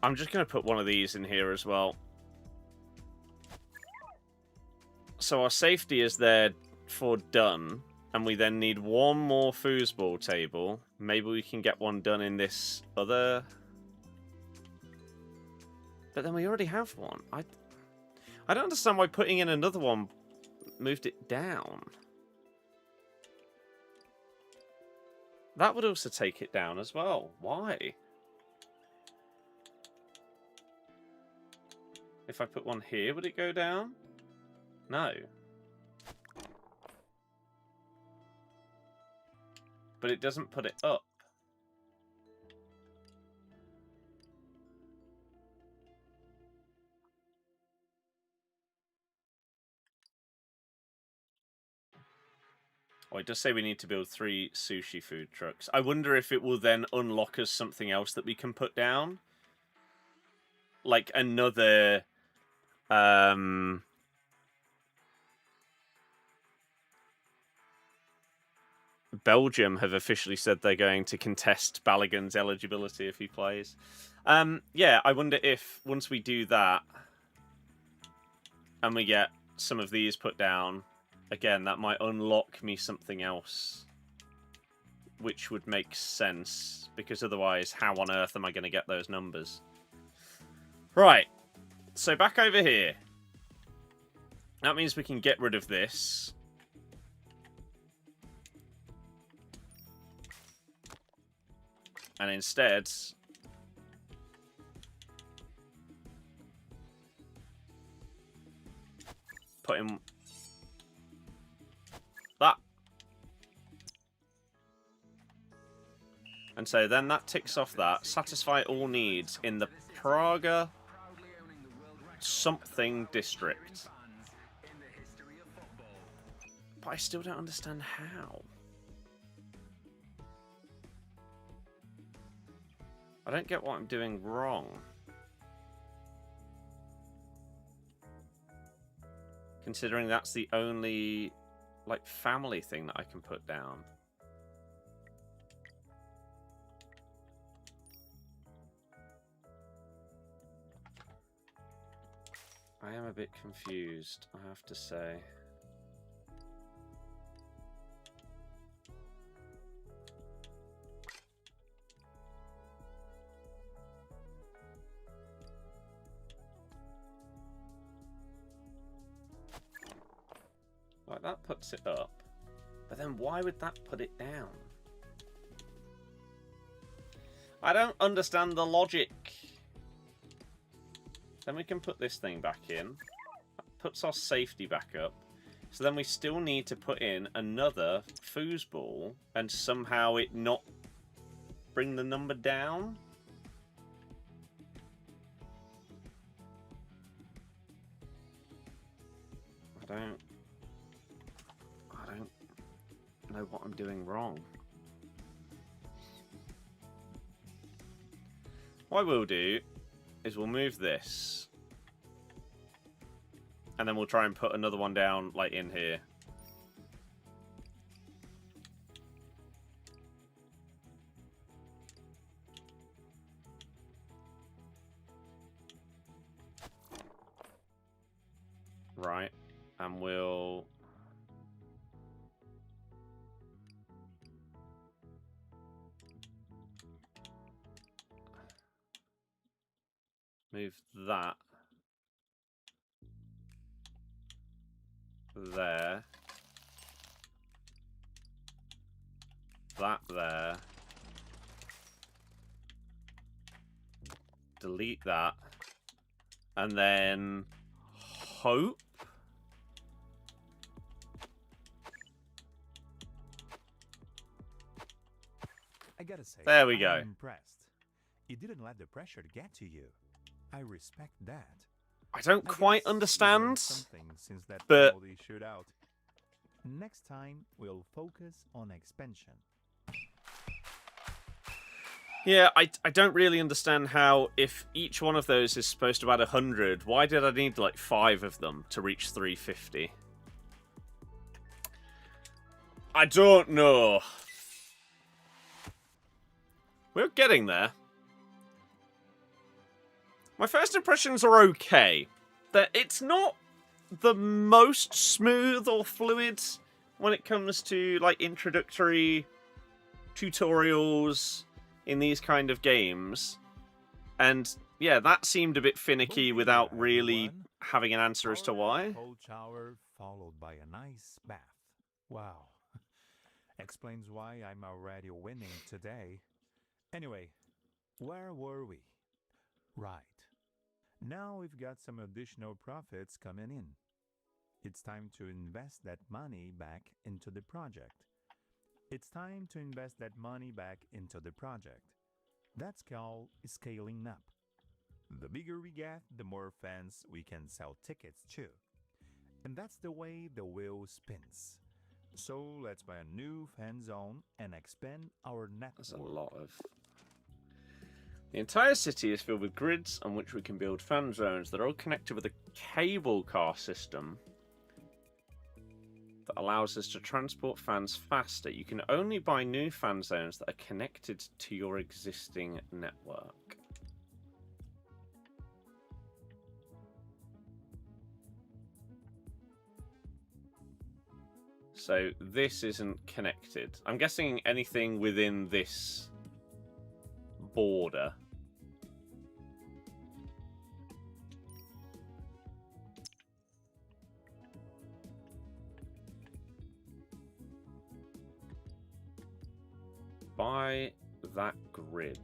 I'm just going to put one of these in here as well. So our safety is there for done, and we then need one more foosball table. Maybe we can get one done in this other... But then we already have one. I don't understand why putting in another one moved it down. That would also take it down as well. Why? If I put one here, would it go down? No. But it doesn't put it up. Oh, it does say we need to build 3 sushi food trucks. I wonder if it will then unlock us something else that we can put down. Like another... Belgium have officially said they're going to contest Balogun's eligibility if he plays. Yeah, I wonder if once we do that and we get some of these put down, again, that might unlock me something else, which would make sense, because otherwise, how on earth am I going to get those numbers? Right, so back over here. That means we can get rid of this. And instead, put in that. And so then that ticks off that. Satisfy all needs in the Praga something district. But I still don't understand how. I don't get what I'm doing wrong. Considering that's the only, like, family thing that I can put down. I am a bit confused, I have to say. Like, that puts it up. But then why would that put it down? I don't understand the logic. Then we can put this thing back in. That puts our safety back up. So then we still need to put in another foosball and somehow it not bring the number down. I don't know what I'm doing wrong. What I will do is we'll move this. And then we'll try and put another one down, like, in here. Right. And we'll... move that there. That there. Delete that. And then hope. I gotta say, There we I'm go. impressed. You didn't let the pressure get to you. I respect that. I don't I quite guess you learned understand, something since that but penalty shootout. Next time, we'll focus on expansion. yeah, I don't really understand how, if each one of those is supposed to add 100, why did I need like 5 of them to reach 350? I don't know. We're getting there. My first impressions are okay. It's not the most smooth or fluid when it comes to like introductory tutorials in these kind of games. And yeah, that seemed a bit finicky without really having an answer as to why. Cold shower followed by a nice bath. Wow. Explains why I'm already winning today. Anyway, where were we? Right. Now we've got some additional profits coming in. It's time to invest that money back into the project. It's time to invest that money back into the project. That's called scaling up. The bigger we get, the more fans we can sell tickets to. And that's the way the wheel spins. So let's buy a new fan zone and expand our network. There's a lot of... The entire city is filled with grids on which we can build fan zones that are all connected with a cable car system that allows us to transport fans faster. You can only buy new fan zones that are connected to your existing network. So this isn't connected. I'm guessing anything within this border. Buy that grid.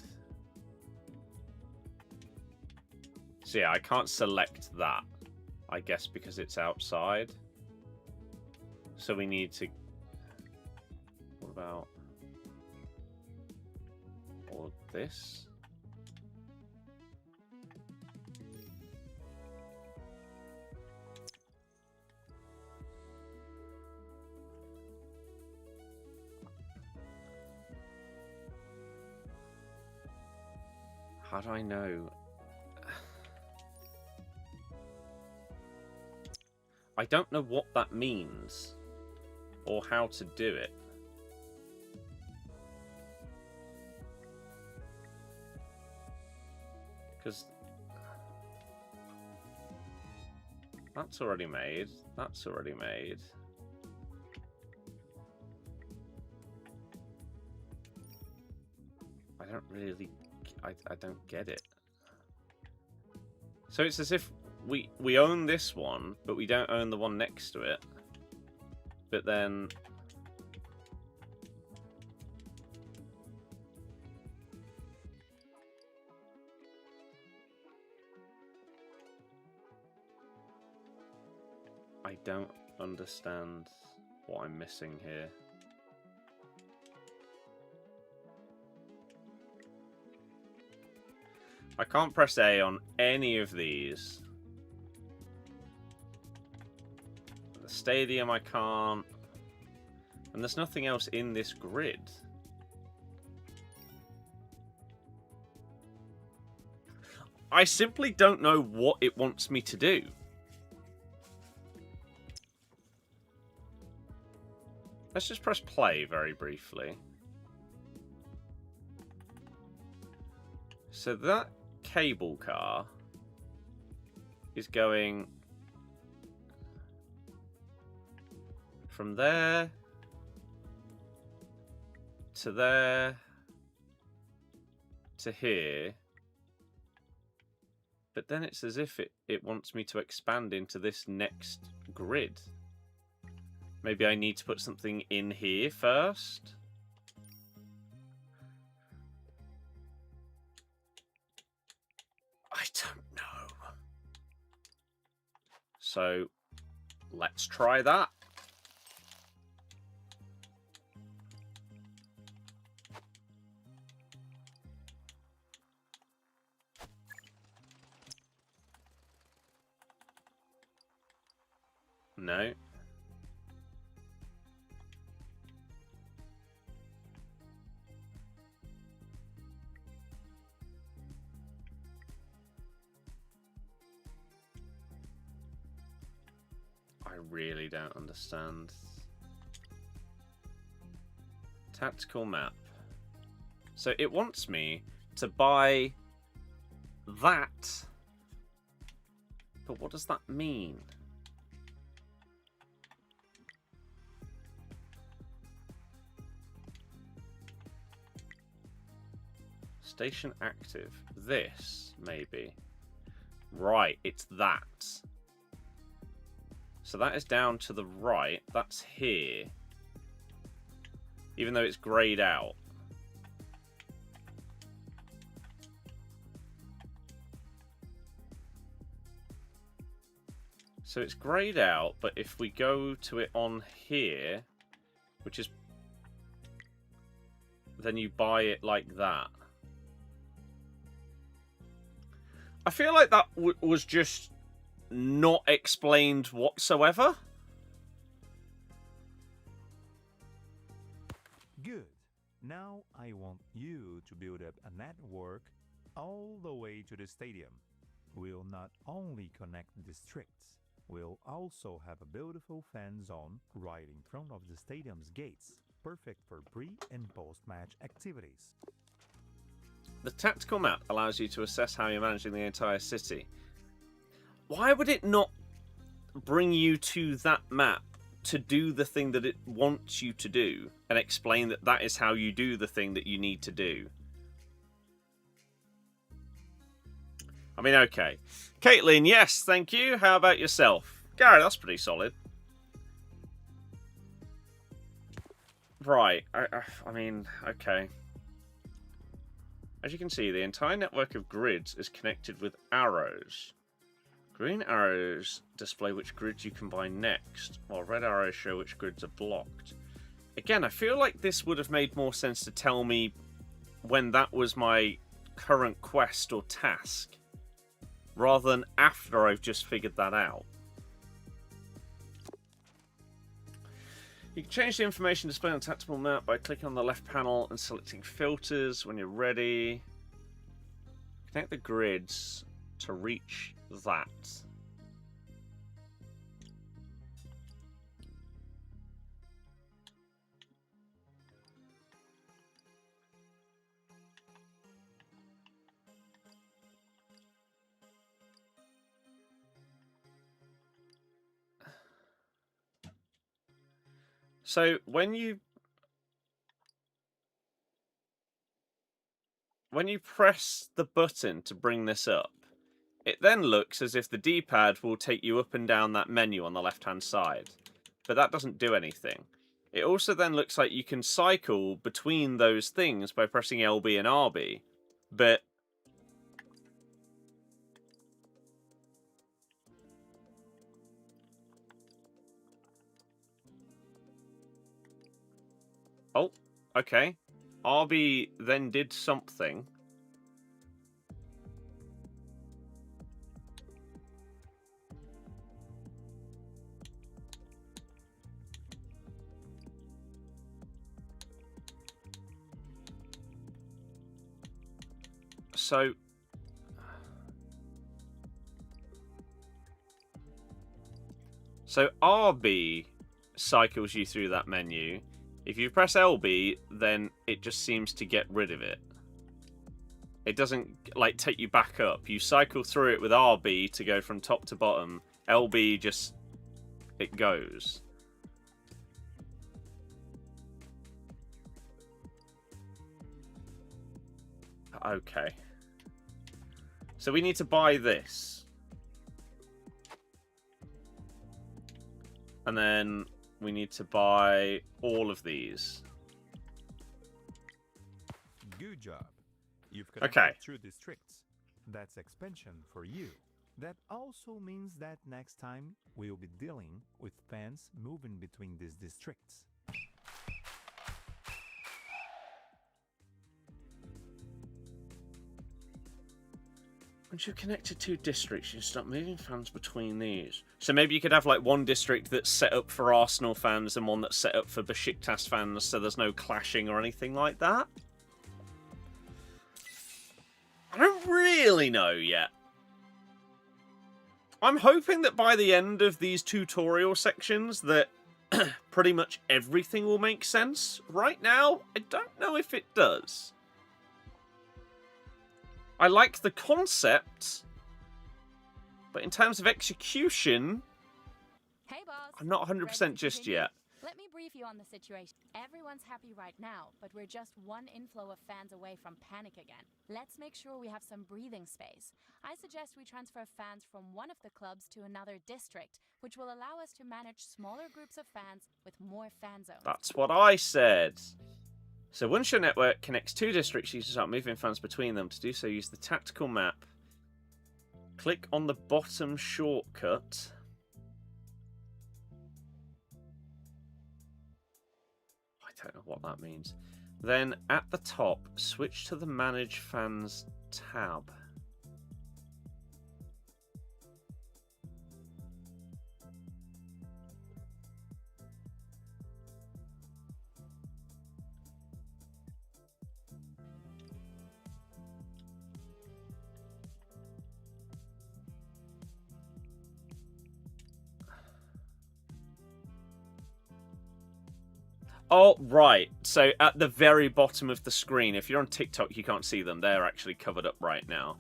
So yeah, I can't select that, I guess, because it's outside. So we need to... What about... Or this? How do I know? I don't know what that means or how to do it. Because that's already made. That's already made. I don't really... I don't get it. So it's as if we own this one, but we don't own the one next to it. But then... I don't understand what I'm missing here. I can't press A on any of these. The stadium I can't. And there's nothing else in this grid. I simply don't know what it wants me to do. Let's just press play very briefly. So that cable car is going from there to there to here, but then it's as if it wants me to expand into this next grid. Maybe I need to put something in here first. I don't know. So let's try that. No. I really don't understand. Tactical map. So it wants me to buy that. But what does that mean? Station active. This, maybe. Right, it's that. So that is down to the right. That's here. Even though it's greyed out. So it's greyed out, but if we go to it on here, which is... then you buy it like that. I feel like that was just not explained whatsoever. Good. Now I want you to build up a network all the way to the stadium. We'll not only connect districts, we'll also have a beautiful fan zone right in front of the stadium's gates, perfect for pre- and post-match activities. The tactical map allows you to assess how you're managing the entire city. Why would it not bring you to that map to do the thing that it wants you to do and explain that that is how you do the thing that you need to do? I mean, okay. Caitlin, yes, thank you. How about yourself? Gary, that's pretty solid. Right. I mean, okay. As you can see, the entire network of grids is connected with arrows. Green arrows display which grids you can buy next, while red arrows show which grids are blocked. Again, I feel like this would have made more sense to tell me when that was my current quest or task, rather than after I've just figured that out. You can change the information displayed on the tactical map by clicking on the left panel and selecting filters when you're ready. Connect the grids to reach that. So when you press the button to bring this up, it then looks as if the D-pad will take you up and down that menu on the left-hand side. But that doesn't do anything. It also then looks like you can cycle between those things by pressing LB and RB. But... oh, okay. RB then did something. So RB cycles you through that menu. If you press LB, then it just seems to get rid of it. It doesn't, like, take you back up. You cycle through it with RB to go from top to bottom. LB just... it goes. Okay. So we need to buy this. And then we need to buy all of these. Good job. You've connected Okay. 2 districts. That's expansion for you. That also means that next time we'll be dealing with fans moving between these districts. Once you've connected 2 districts, you can start moving fans between these. So maybe you could have like one district that's set up for Arsenal fans and one that's set up for Besiktas fans, so there's no clashing or anything like that. I don't really know yet. I'm hoping that by the end of these tutorial sections that pretty much everything will make sense. Right now, I don't know if it does. I like the concept, but in terms of execution, Hey, boss. I'm not 100% Ready to just continue? yet. Let me brief you on the situation. Everyone's happy right now, but we're just one inflow of fans away from panic again. Let's make sure we have some breathing space. I suggest we transfer fans from one of the clubs to another district, which will allow us to manage smaller groups of fans with more fan zones. That's what I said. So once your network connects 2 districts, you can start moving fans between them. To do so, use the tactical map. Click on the bottom shortcut. I don't know what that means. Then at the top, switch to the Manage Fans tab. Oh, right. So at the very bottom of the screen, if you're on TikTok, you can't see them. They're actually covered up right now.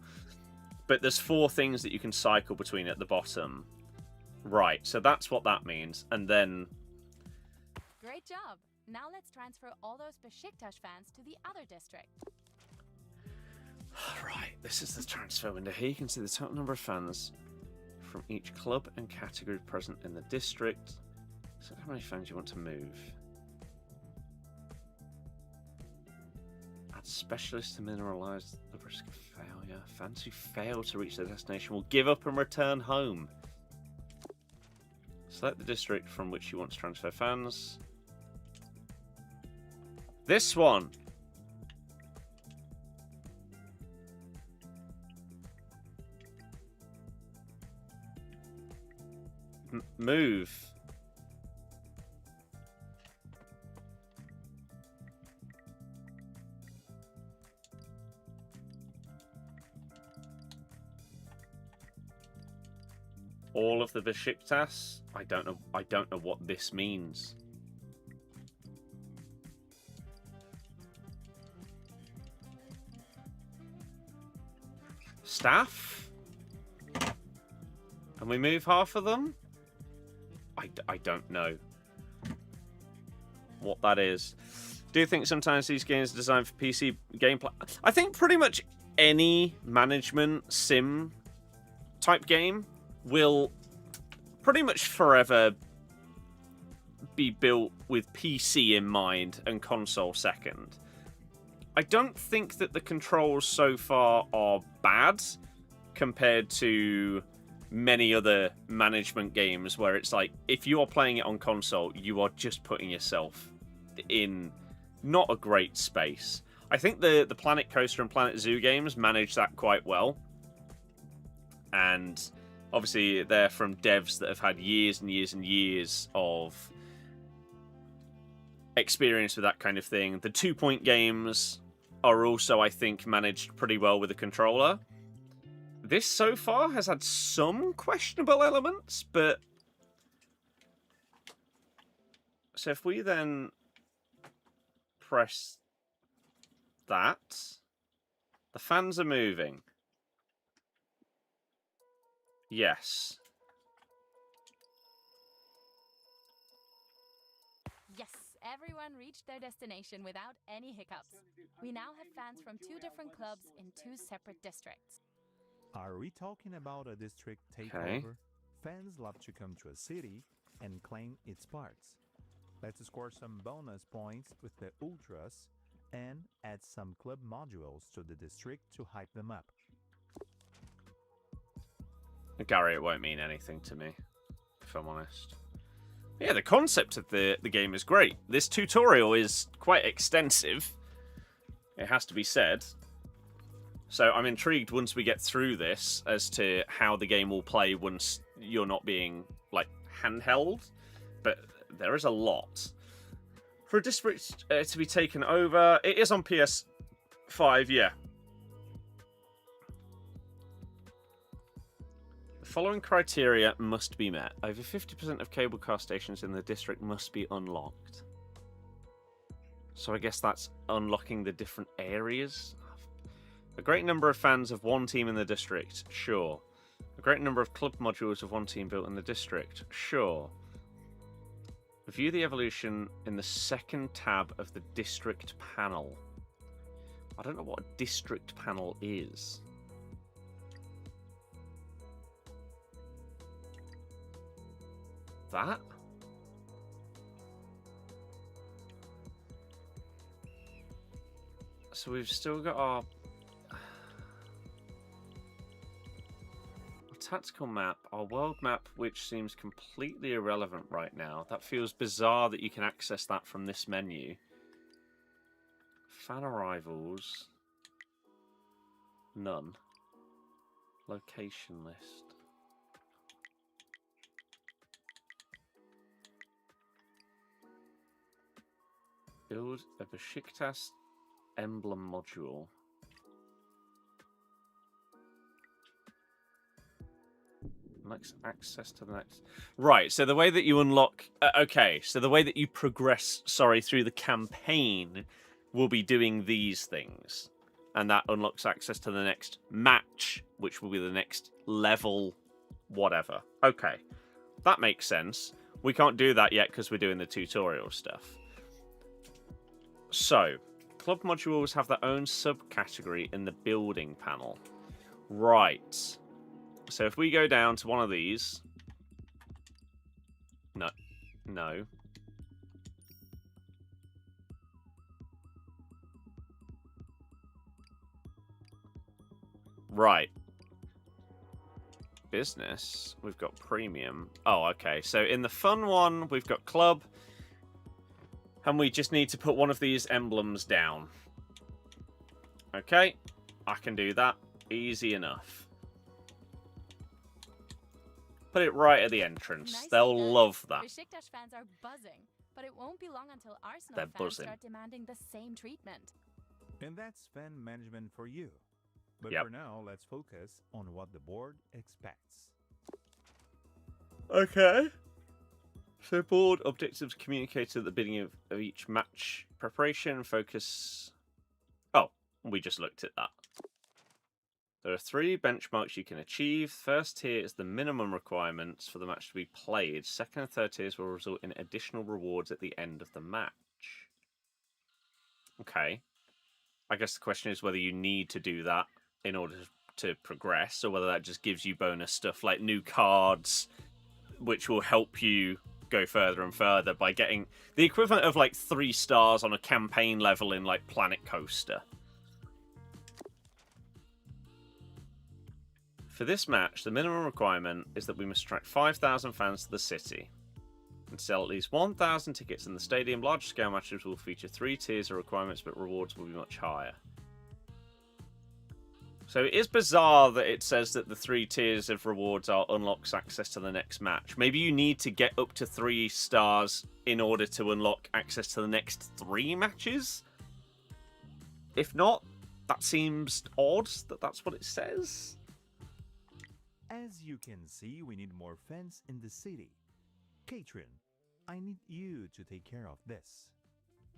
But there's 4 things that you can cycle between at the bottom. Right, so that's what that means. And then... Great job. Now let's transfer all those Besiktas fans to the other district. Right, this is the transfer window. Here you can see the total number of fans from each club and category present in the district. So how many fans you want to move. Add specialists to mineralize the risk of failure. Fans who fail to reach their destination will give up and return home. Select the district from which you want to transfer fans. This one. Move. All of the Besiktas? I don't know what this means. Staff? And we move half of them? I don't know what that is. Do you think sometimes these games are designed for PC gameplay? I think pretty much any management sim type game will pretty much forever be built with PC in mind and console second. I don't think that the controls so far are bad compared to many other management games where it's like, if you are playing it on console, you are just putting yourself in not a great space. I think the Planet Coaster and Planet Zoo games manage that quite well. And obviously they're from devs that have had years and years and years of experience with that kind of thing. The 2 Point games are also, I think, managed pretty well with a controller. This so far has had some questionable elements, but... So if we then press that, the fans are moving. Yes. Yes, everyone reached their destination without any hiccups. We now have fans from 2 different clubs in 2 separate districts. Are we talking about a district takeover? Okay. Fans love to come to a city and claim its parts. Let's score some bonus points with the Ultras and add some club modules to the district to hype them up. Gary, it won't mean anything to me, if I'm honest. Yeah, the concept of the game is great. This tutorial is quite extensive, it has to be said. So I'm intrigued once we get through this as to how the game will play once you're not being, like, handheld. But there is a lot. For a district to be taken over, it is on PS5, yeah. The following criteria must be met. Over 50% of cable car stations in the district must be unlocked. So I guess that's unlocking the different areas. A great number of fans of one team in the district, sure. A great number of club modules of one team built in the district, sure. View the evolution in the second tab of the district panel. I don't know what a district panel is. That? So we've still got our tactical map, our world map, which seems completely irrelevant right now. That feels bizarre that you can access that from this menu. Fan arrivals. None. Location list. Build a Besiktas emblem module. Next access to the next. Right, so the way that you unlock. Okay, so the way that you progress, through the campaign will be doing these things. And that unlocks access to the next match, which will be the next level, whatever. Okay, that makes sense. We can't do that yet because we're doing the tutorial stuff. So, club modules have their own subcategory in the building panel. Right. So if we go down to one of these... No. Right. Business. We've got premium. Oh, okay. So in the fun one, we've got club. And we just need to put one of these emblems down. Okay. I can do that. Easy enough. Put it right at the entrance. Nicely They'll done. love that. Besiktas fans are buzzing, but it won't be long until Arsenal They're fans buzzing. start demanding the same treatment. And that's fan management for you. But Yep. for now, let's focus on what the board expects. Okay. So board objectives communicated at the beginning of each match. Preparation, focus... Oh, we just looked at that. There are 3 benchmarks you can achieve. First tier is the minimum requirements for the match to be played. Second and third tiers will result in additional rewards at the end of the match. Okay. I guess the question is whether you need to do that in order to progress, or whether that just gives you bonus stuff like new cards, which will help you go further and further by getting the equivalent of like 3 stars on a campaign level in like Planet Coaster. For this match, the minimum requirement is that we must attract 5,000 fans to the city and sell at least 1,000 tickets in the stadium. Large-scale matches will feature 3 tiers of requirements, but rewards will be much higher. So it is bizarre that it says that the 3 tiers of rewards are unlocks access to the next match. Maybe you need to get up to 3 stars in order to unlock access to the next 3 matches? If not, that seems odd that that's what it says. As you can see, we need more fans in the city. Katrin, I need you to take care of this.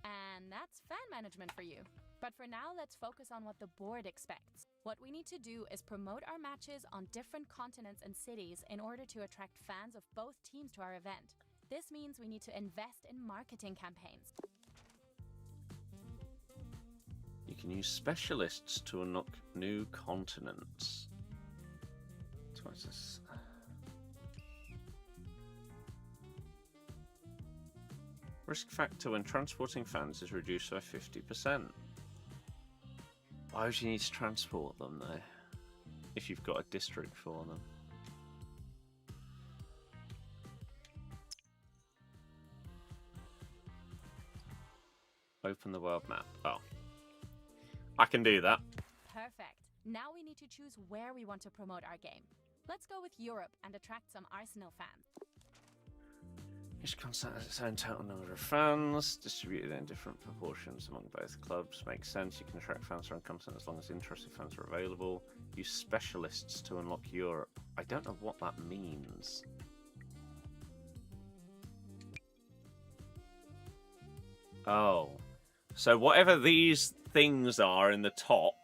And that's fan management for you. But for now, let's focus on what the board expects. What we need to do is promote our matches on different continents and cities in order to attract fans of both teams to our event. This means we need to invest in marketing campaigns. You can use specialists to unlock new continents. What's this? Risk factor when transporting fans is reduced by 50%. Why would you need to transport them though? If you've got a district for them. Open the world map. Oh. I can do that. Perfect. Now we need to choose where we want to promote our game. Let's go with Europe and attract some Arsenal fans. Each concert has its own total number of fans, distributed in different proportions among both clubs. Makes sense. You can attract fans from content as long as interested fans are available. Use specialists to unlock Europe. I don't know what that means. Oh. So whatever these things are in the top,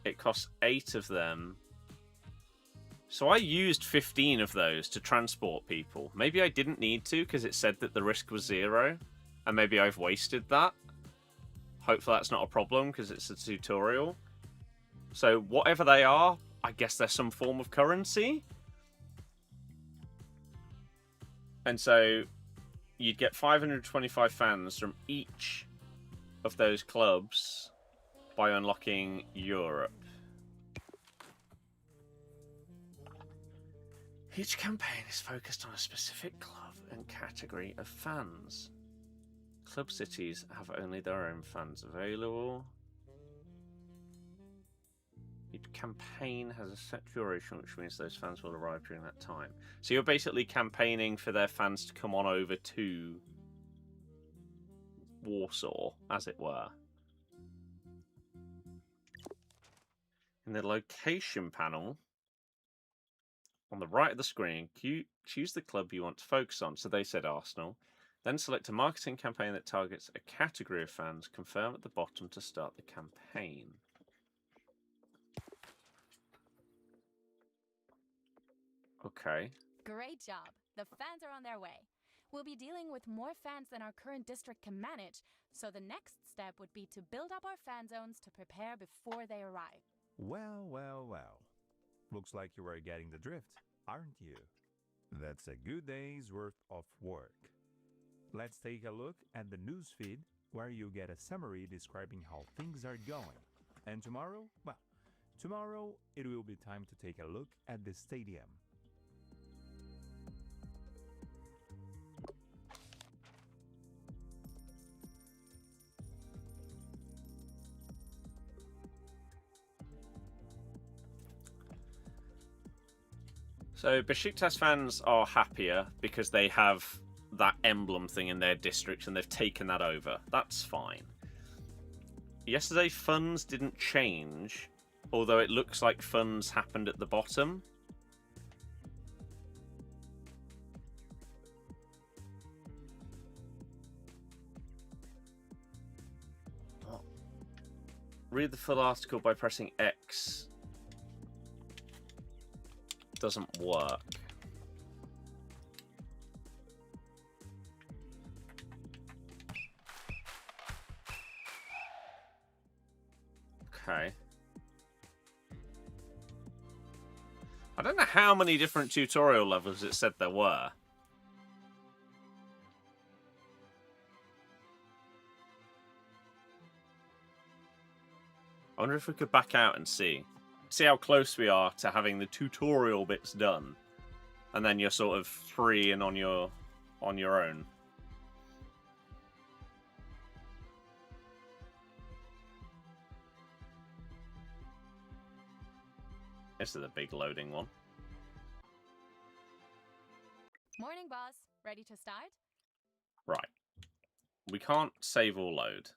it costs 8 of them. So I used 15 of those to transport people. Maybe I didn't need to because it said that the risk was 0. And maybe I've wasted that. Hopefully that's not a problem because it's a tutorial. So whatever they are, I guess they're some form of currency. And so you'd get 525 fans from each of those clubs by unlocking Europe. Each campaign is focused on a specific club and category of fans. Club cities have only their own fans available. Each campaign has a set duration, which means those fans will arrive during that time. So you're basically campaigning for their fans to come on over to Warsaw, as it were. In the location panel, on the right of the screen, choose the club you want to focus on. So they said Arsenal. Then select a marketing campaign that targets a category of fans. Confirm at the bottom to start the campaign. Okay. Great job. The fans are on their way. We'll be dealing with more fans than our current district can manage, so the next step would be to build up our fan zones to prepare before they arrive. Well, well, well. Looks like you are getting the drift, aren't you? That's a good day's worth of work. Let's take a look at the newsfeed, where you get a summary describing how things are going. And tomorrow, well, tomorrow it will be time to take a look at the stadium. So Besiktas fans are happier because they have that emblem thing in their district and they've taken that over. That's fine. Yesterday funds didn't change, although it looks like funds happened at the bottom. Read the full article by pressing X. Doesn't work. Okay. I don't know how many different tutorial levels it said there were. I wonder if we could back out and see. See how close we are to having the tutorial bits done, and then you're sort of free and on your own. This is a big loading one. Morning, boss. Ready to start? Right. We can't save or load.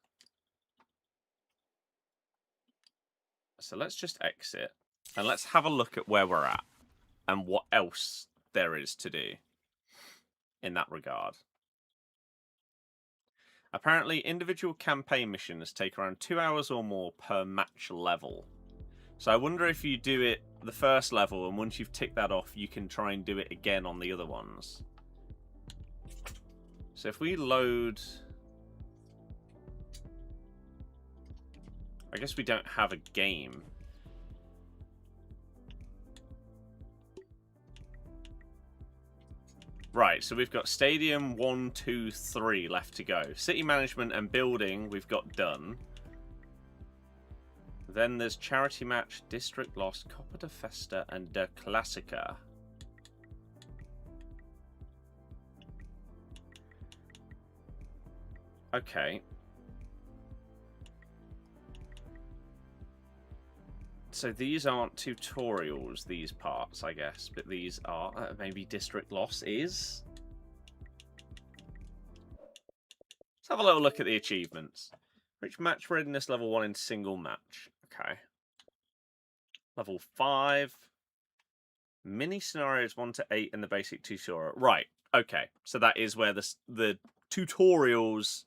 So let's just exit and let's have a look at where we're at and what else there is to do in that regard. Apparently, individual campaign missions take around 2 hours or more per match level. So I wonder if you do it the first level and once you've ticked that off, you can try and do it again on the other ones. So if we load... I guess we don't have a game. Right, so we've got Stadium 1, 2, 3 left to go. City Management and Building we've got done. Then there's Charity Match, District Lost, Copa de Festa, and De Classica. Okay. So these aren't tutorials, these parts, I guess, but these are maybe district loss is. Let's have a little look at the achievements. Reach match readiness level 1 in single match. Okay. Level 5. Mini scenarios 1 to 8 in the basic tutorial. Right. Okay. So that is where the tutorials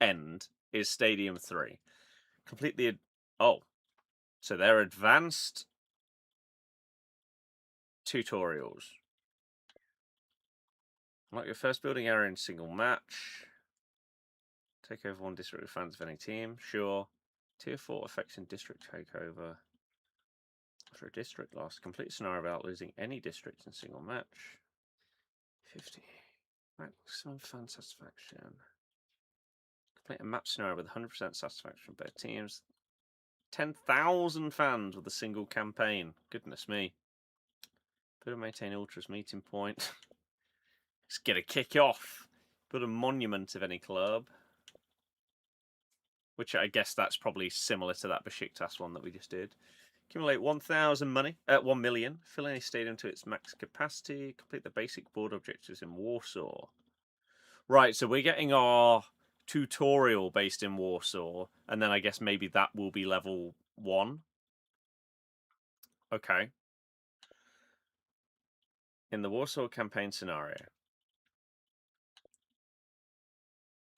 end, is Stadium 3. Complete the... Oh. So they're advanced tutorials. Like your first building area in single match. Take over one district with fans of any team. Sure. Tier 4 effects in district takeover. After a district loss, complete scenario without losing any districts in single match. 50. Maximum fan satisfaction. Complete a map scenario with 100% satisfaction from both teams. 10,000 fans with a single campaign. Goodness me. Put and maintain Ultra's meeting point. Let's get a kick off. Put a monument of any club. Which I guess that's probably similar to that Besiktas one that we just did. Accumulate 1,000 money, 1 million. Fill any stadium to its max capacity. Complete the basic board objectives in Warsaw. Right, so we're getting our tutorial based in Warsaw, and then I guess maybe that will be level 1. Okay. In the Warsaw campaign scenario.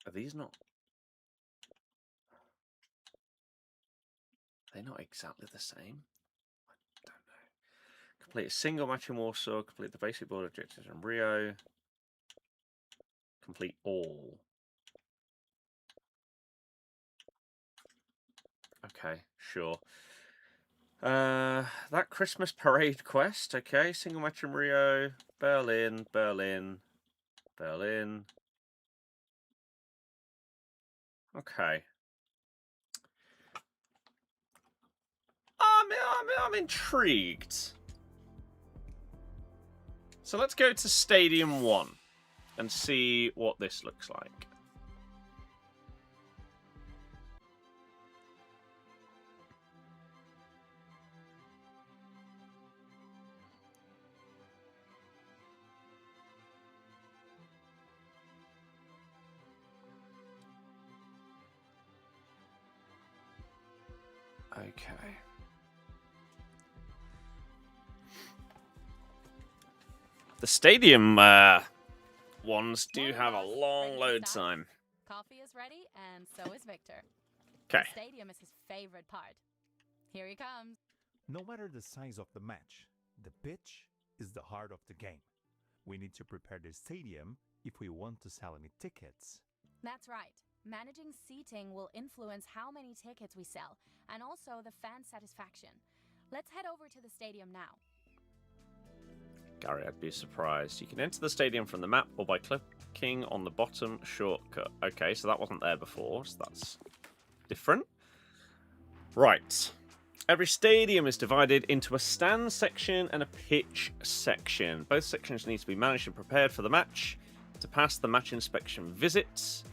Are these not... Are they not exactly the same? I don't know. Complete a single match in Warsaw. Complete the basic board objectives in Rio. Complete all. Okay, sure. That Christmas parade quest. Okay, single match in Rio. Berlin, Berlin, Berlin. Okay. I'm intrigued. So let's go to Stadium 1 and see what this looks like. Okay. The stadium ones do have a long load time. Coffee is ready, and so is Victor. Okay. The stadium is his favorite part. Here he comes. No matter the size of the match, the pitch is the heart of the game. We need to prepare the stadium if we want to sell any tickets. That's right. Managing seating will influence how many tickets we sell, and also the fan satisfaction. Let's head over to the stadium now. Gary, I'd be surprised. You can enter the stadium from the map or by clicking on the bottom shortcut. Okay, so that wasn't there before, so that's different. Right. Every stadium is divided into a stand section and a pitch section. Both sections need to be managed and prepared for the match. To pass the match inspection visits,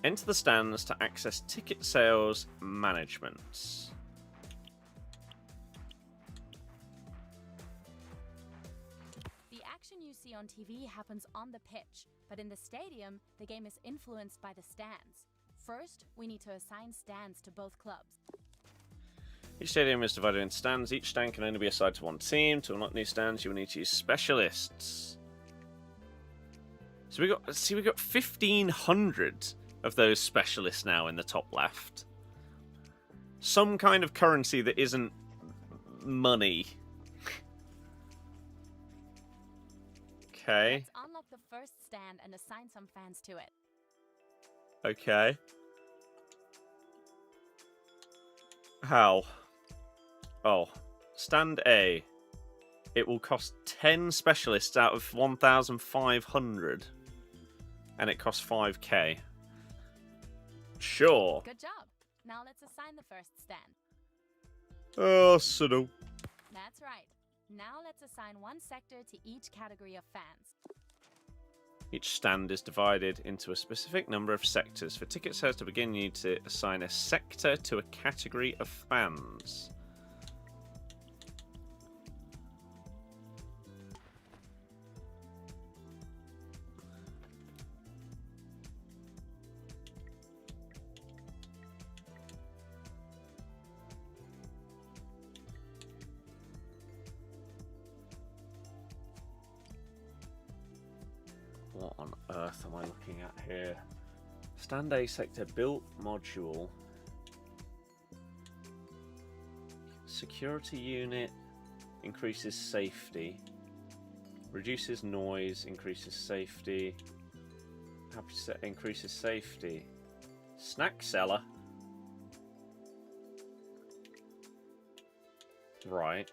enter the stands to access ticket sales management. The action you see on TV happens on the pitch, but in the stadium, the game is influenced by the stands. First, we need to assign stands to both clubs. Each stadium is divided into stands. Each stand can only be assigned to one team. To unlock new stands, you will need to use specialists. So we got 1,500 of those specialists now in the top left. Some kind of currency that isn't money. Okay. Let's unlock the first stand and assign some fans to it. Okay. How? Oh, stand A. It will cost 10 specialists out of 1,500. And it costs 5k. Sure. Good job. Now let's assign the first stand. Oh, so. That's right. Now let's assign one sector to each category of fans. Each stand is divided into a specific number of sectors. For ticket sales to begin, you need to assign a sector to a category of fans. What on earth am I looking at here? Stand A sector built module. Security unit increases safety. Reduces noise, increases safety. Happy set increases safety. Snack seller. Right.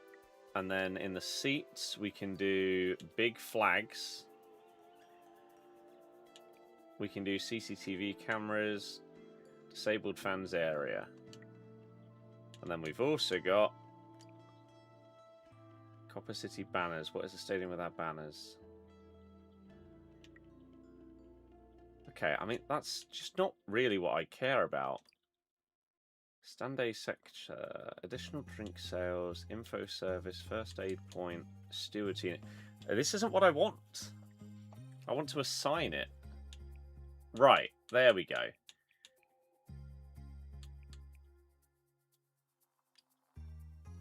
And then in the seats we can do big flags. We can do CCTV cameras, disabled fans area. And then we've also got Copa City banners. What is a stadium without banners? Okay, I mean, that's just not really what I care about. Stand A sector, additional drink sales, info service, first aid point, steward's unit. This isn't what I want. I want to assign it. Right, there we go.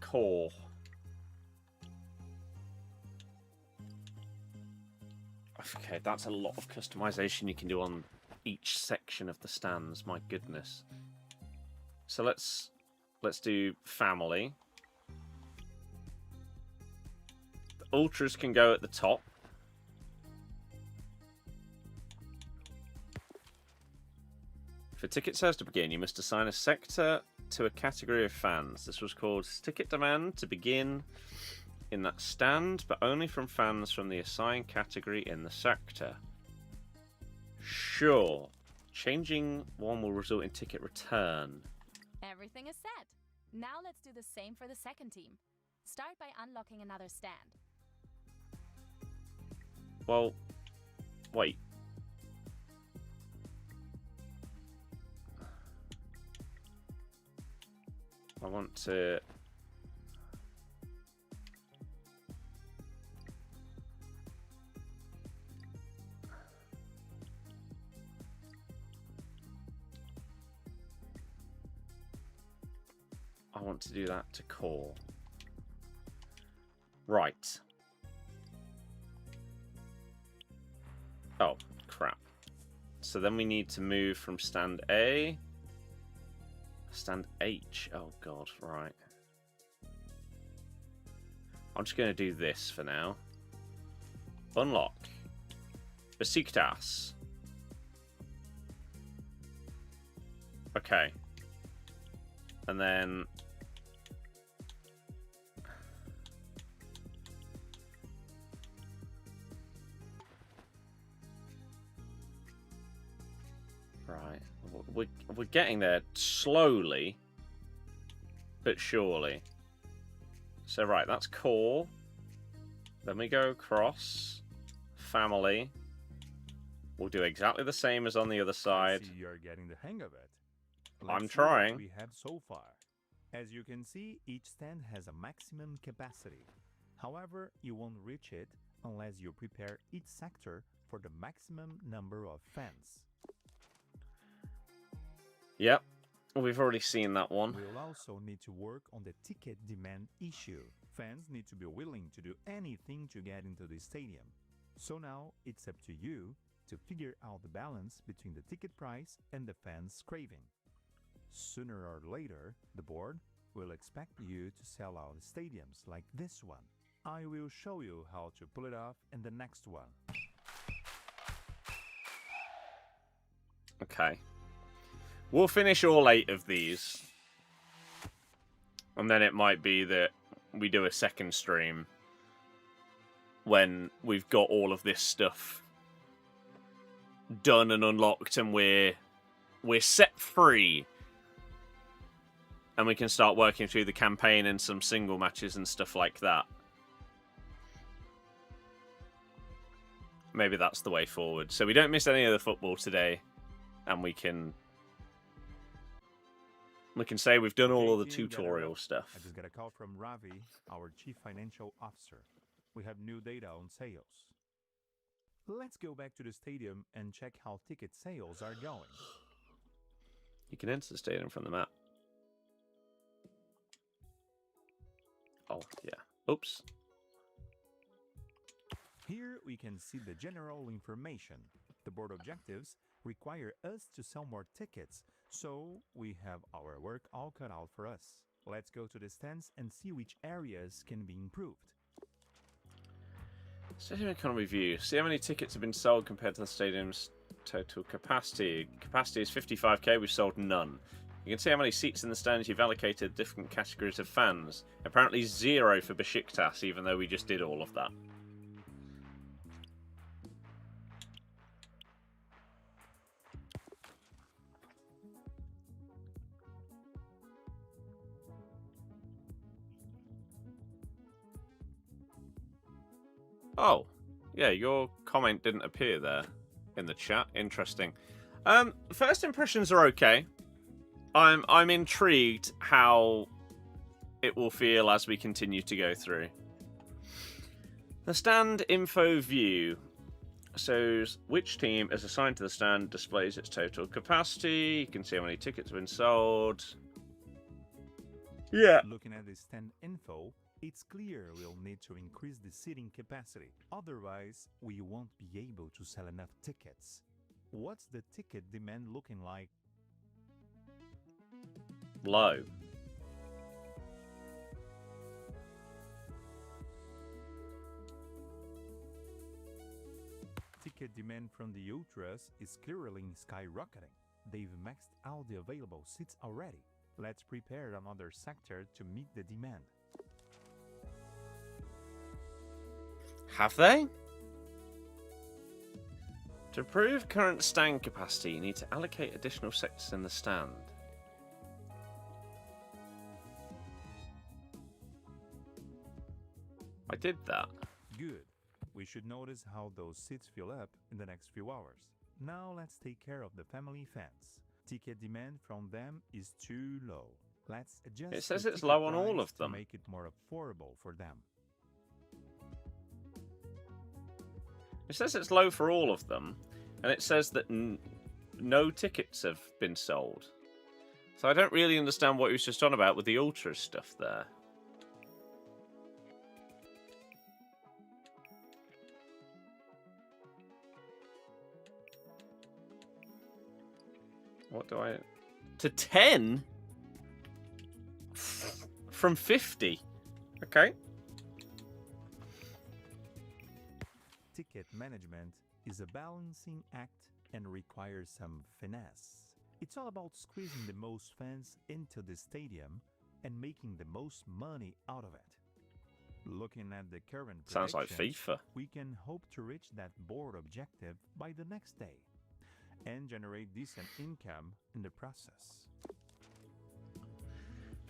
Core. Okay, that's a lot of customization you can do on each section of the stands. My goodness. So let's do family. The ultras can go at the top. For ticket sales to begin, you must assign a sector to a category of fans. This was called ticket demand to begin in that stand, but only from fans from the assigned category in the sector. Sure. Changing one will result in ticket return. Everything is set. Now let's do the same for the second team. Start by unlocking another stand. Well, wait. I want to... I want to do that to core. Right. Oh, crap. So then we need to move from stand A... Stand H. Oh, God. Right. I'm just going to do this for now. Unlock. Besiktas. Okay. And then... Right. We're getting there slowly, but surely. So, right, that's core. Then we go across. Family. We'll do exactly the same as on the other side. I see you're getting the hang of it. I'm Let's see what trying. we have so far. As you can see, each stand has a maximum capacity. However, you won't reach it unless you prepare each sector for the maximum number of fans. Yep, we've already seen that one. We'll also need to work on the ticket demand issue. Fans need to be willing to do anything to get into the stadium. So now it's up to you to figure out the balance between the ticket price and the fans' craving. Sooner or later, the board will expect you to sell out stadiums like this one. I will show you how to pull it off in the next one. Okay. We'll finish all 8 of these. And then it might be that we do a second stream when we've got all of this stuff done and unlocked and we're set free. And we can start working through the campaign and some single matches and stuff like that. maybe that's the way forward. So we don't miss any of the football today, and we can say we've done all of the team, gather tutorial up. stuff. I just got a call from Ravi, our chief financial officer. We have new data on sales. Let's go back to the stadium and check how ticket sales are going. You can enter the stadium from the map. Oh, yeah. Oops. Here we can see the general information. The board objectives require us to sell more tickets, so we have our work all cut out for us. Let's go to the stands and see which areas can be improved. Stadium economy view. See how many tickets have been sold compared to the stadium's total capacity. Capacity is 55k, we've sold none. You can see how many seats in the stands you've allocated different categories of fans. Apparently 0 for Besiktas, even though we just did all of that. Oh, yeah, your comment didn't appear there in the chat. Interesting. First impressions are okay. I'm intrigued how it will feel as we continue to go through. The stand info view shows which team is assigned to the stand, displays its total capacity. You can see how many tickets have been sold. Yeah. Looking at the stand info, it's clear we'll need to increase the seating capacity. Otherwise, we won't be able to sell enough tickets. What's the ticket demand looking like? Low. Ticket demand from the Ultras is clearly skyrocketing. They've maxed out the available seats already. Let's prepare another sector to meet the demand. Have they? To improve current stand capacity, you need to allocate additional sectors in the stand. I did that. Good. We should notice how those seats fill up in the next few hours. Now let's take care of the family fans. Ticket demand from them is too low. Let's adjust. It says the it's ticket low on all price of them. to make it more affordable for them. It says it's low for all of them, and it says that no tickets have been sold. So I don't really understand what he was just on about with the Ultras stuff there. What do I... To 10? From 50? Okay. Ticket management is a balancing act and requires some finesse. It's all about squeezing the most fans into the stadium and making the most money out of it. Looking at the current Sounds like predictions, FIFA. we can hope to reach that board objective by the next day and generate decent income in the process.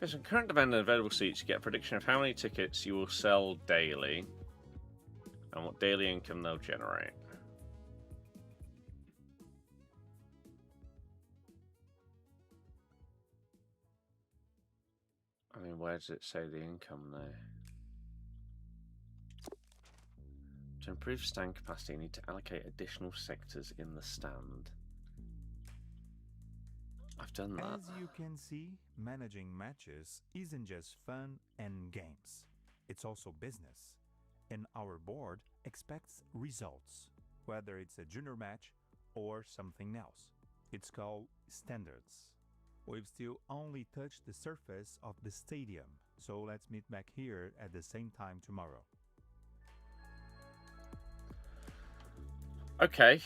Based on current demand and available seats, you get a prediction of how many tickets you will sell daily and what daily income they'll generate. I mean, where does it say the income there? To improve stand capacity, you need to allocate additional sectors in the stand. I've done that. As you can see, managing matches isn't just fun and games. It's also business. And our board expects results, whether it's a junior match or something else. It's called standards. We've still only touched the surface of the stadium, so let's meet back here at the same time tomorrow. Okay.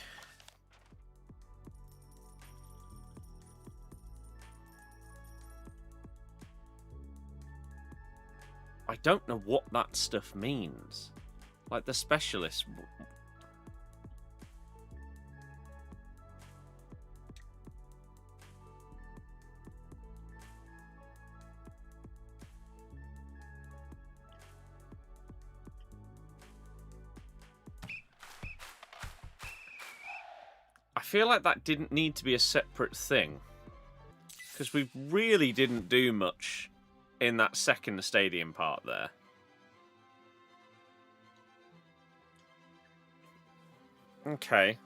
I don't know what that stuff means. Like the specialist. feel like that didn't need to be a separate thing. Because we really didn't do much in that second stadium part there. Okay.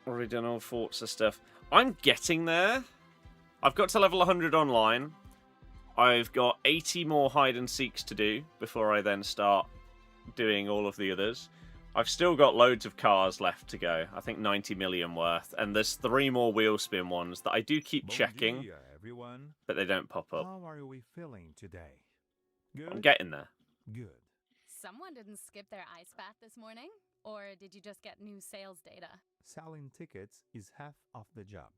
Already done all sorts of stuff. I'm getting there. I've got to level 100 online. I've got 80 more hide and seeks to do before I then start doing all of the others. I've still got loads of cars left to go. I think 90 million worth. And there's 3 more wheel spin ones that I do keep checking, everyone. but they don't pop up. How are we feeling today? Good? I'm getting there. Good. Someone didn't skip their ice bath this morning? Or did you just get new sales data? Selling tickets is half of the job.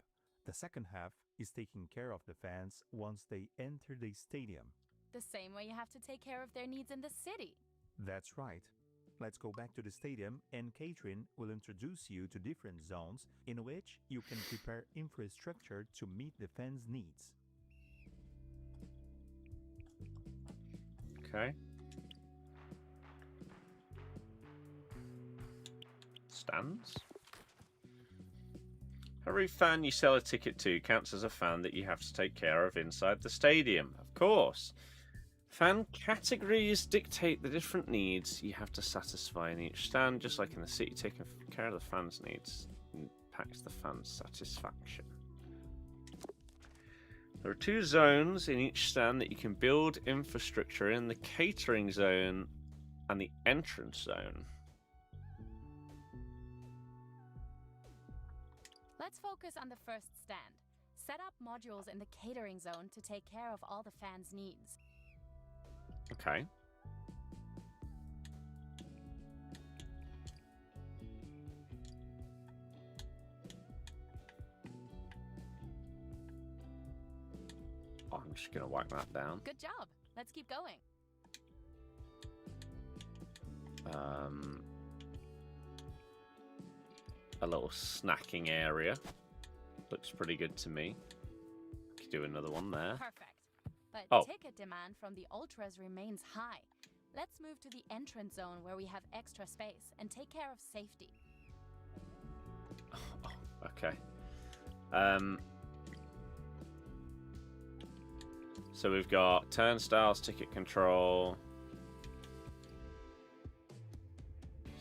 The second half is taking care of the fans once they enter the stadium. The same way you have to take care of their needs in the city. That's right. Let's go back to the stadium and Catherine will introduce you to different zones in which you can prepare infrastructure to meet the fans' needs. Okay. Stands. Every fan you sell a ticket to counts as a fan that you have to take care of inside the stadium. Of course. Fan categories dictate the different needs you have to satisfy in each stand, just like in the city. Taking care of the fans' needs impacts the fans' satisfaction. There are 2 zones in each stand that you can build infrastructure in: the catering zone and the entrance zone. Let's focus on the first stand. Set up modules in the catering zone to take care of all the fans' needs. Okay. Oh, I'm just going to whack that down. Good job. Let's keep going. A little snacking area. Looks pretty good to me. Could do another one there. Perfect. But Oh. ticket demand from the ultras remains high. Let's move to the entrance zone where we have extra space and take care of safety. Oh, okay. So we've got turnstiles, ticket control.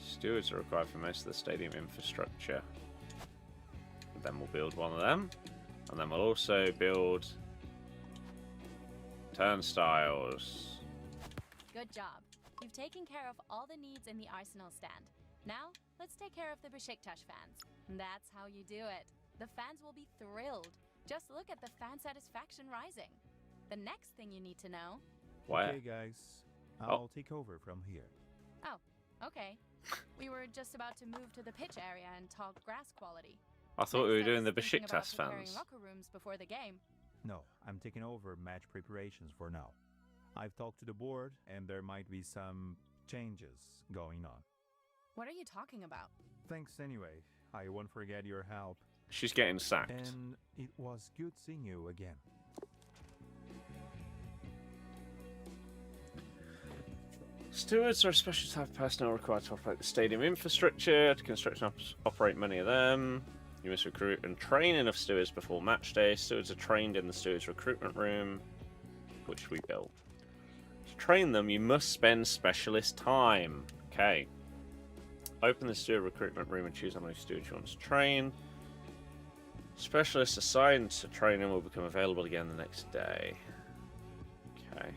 Stewards are required for most of the stadium infrastructure. And then we'll build one of them. And then we'll also build turnstiles. Good job. You've taken care of all the needs in the Arsenal stand. Now, let's take care of the Besiktas fans. That's how you do it. The fans will be thrilled. Just look at the fan satisfaction rising. The next thing you need to know... Where? Okay, guys. I'll take over from here. Oh, okay. We were just about to move to the pitch area and talk grass quality. I thought we were Next, I doing the was thinking about Besiktas preparing fans. locker rooms before the game. No, I'm taking over match preparations for now. I've talked to the board and there might be some changes going on. What are you talking about? Thanks anyway. I won't forget your help. She's getting sacked. And it was good seeing you again. Stewards are a special type of personnel required to operate the stadium infrastructure. To construct and operate many of them, you must recruit and train enough stewards before match day. Stewards are trained in the stewards recruitment room, which we built. To train them, you must spend specialist time. Okay. Open the steward recruitment room and choose how many stewards you want to train. Specialists assigned to training will become available again the next day. Okay.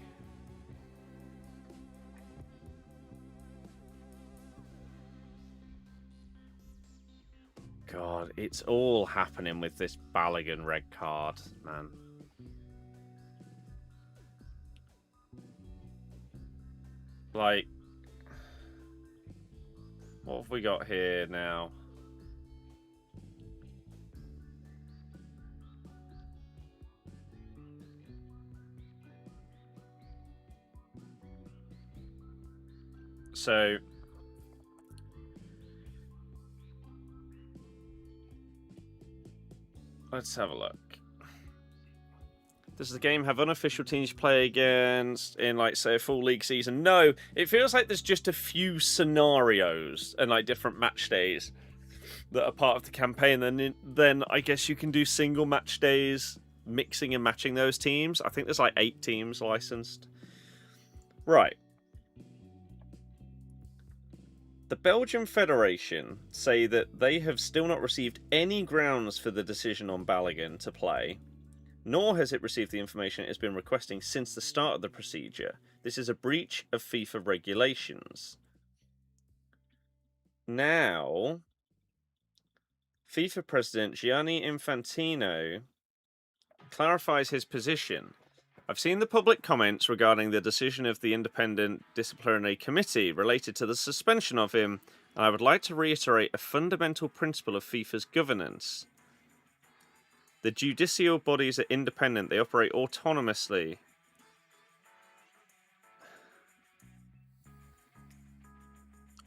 God, it's all happening with this Balogun red card, man. Like, what have we got here now? So, let's have a look. Does the game have unofficial teams you play against in, like, say, a full league season? No, it feels like there's just a few scenarios and, like, different match days. that are part of the campaign, then I guess you can do single match days, mixing and matching those teams. I think there's like 8 teams licensed. Right. The Belgian Federation say that they have still not received any grounds for the decision on Balogun to play, nor has it received the information it has been requesting since the start of the procedure. This is a breach of FIFA regulations. Now, FIFA President Gianni Infantino clarifies his position. I've seen the public comments regarding the decision of the Independent Disciplinary Committee related to the suspension of him, and I would like to reiterate a fundamental principle of FIFA's governance. The judicial bodies are independent, they operate autonomously.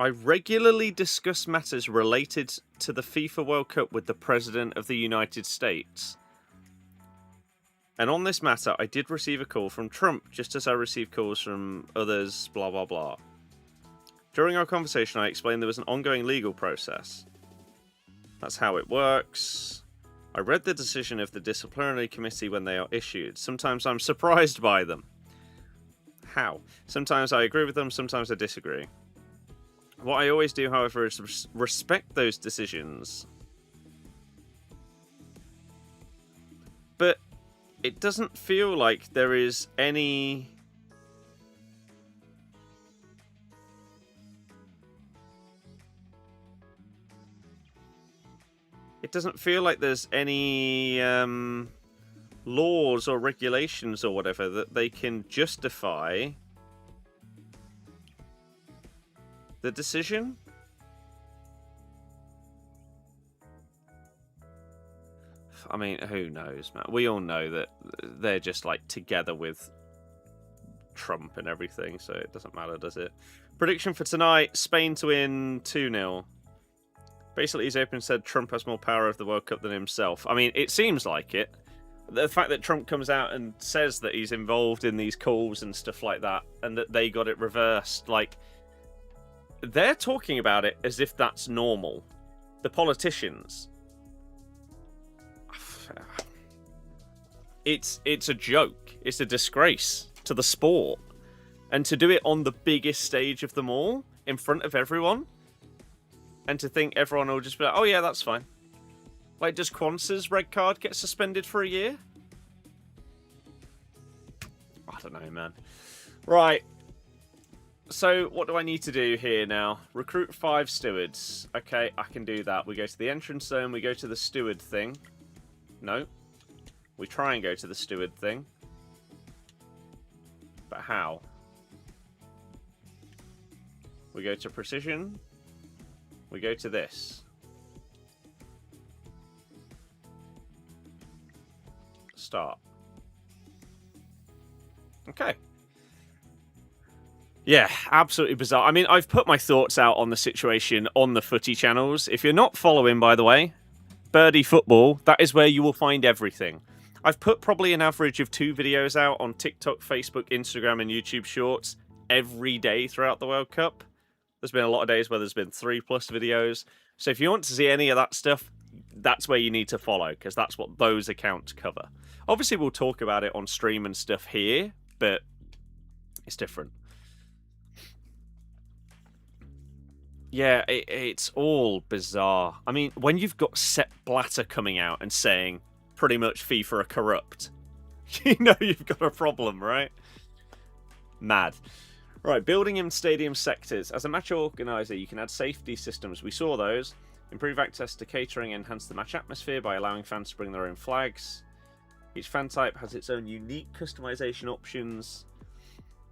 I regularly discuss matters related to the FIFA World Cup with the President of the United States. And on this matter, I did receive a call from Trump, just as I received calls from others, blah, blah, blah. During our conversation, I explained there was an ongoing legal process. That's how it works. I read the decision of the disciplinary committee when they are issued. Sometimes I'm surprised by them. How? Sometimes I agree with them, sometimes I disagree. What I always do, however, is respect those decisions. But it doesn't feel like there is any... It doesn't feel like there's any laws or regulations or whatever that they can justify the decision. I mean, who knows, man? We all know that they're just like together with Trump and everything, so it doesn't matter, does it? Prediction for tonight: Spain to win 2-0. Basically, he's open said Trump has more power of the World Cup than himself. I mean, it seems like it. The fact that Trump comes out and says that he's involved in these calls and stuff like that, and that they got it reversed, like, they're talking about it as if that's normal. The politicians. It's a joke. It's a disgrace to the sport. And to do it on the biggest stage of them all, in front of everyone, and to think everyone will just be like, oh yeah, that's fine. Like, does Kwanzaa's red card get suspended for a year? I don't know, man. Right. So, what do I need to do here now? Recruit 5 stewards. Okay, I can do that. We go to the entrance zone, we go to the steward thing. No. We try and go to the steward thing. But how? We go to precision. We go to this. Start. Okay. Yeah, absolutely bizarre. I mean, I've put my thoughts out on the situation on the footy channels. If you're not following, by the way, Birdie Football, that is where you will find everything. I've put probably an average of 2 videos out on TikTok, Facebook, Instagram, and YouTube Shorts every day throughout the World Cup. There's been a lot of days where there's been 3+ videos. So if you want to see any of that stuff, that's where you need to follow, because that's what those accounts cover. Obviously, we'll talk about it on stream and stuff here, but it's different. Yeah, it's all bizarre. I mean, when you've got Sepp Blatter coming out and saying pretty much FIFA are corrupt, you know you've got a problem, right? Mad. Right, building in stadium sectors. As a match organizer, you can add safety systems. We saw those. Improve access to catering, enhance the match atmosphere by allowing fans to bring their own flags. Each fan type has its own unique customization options.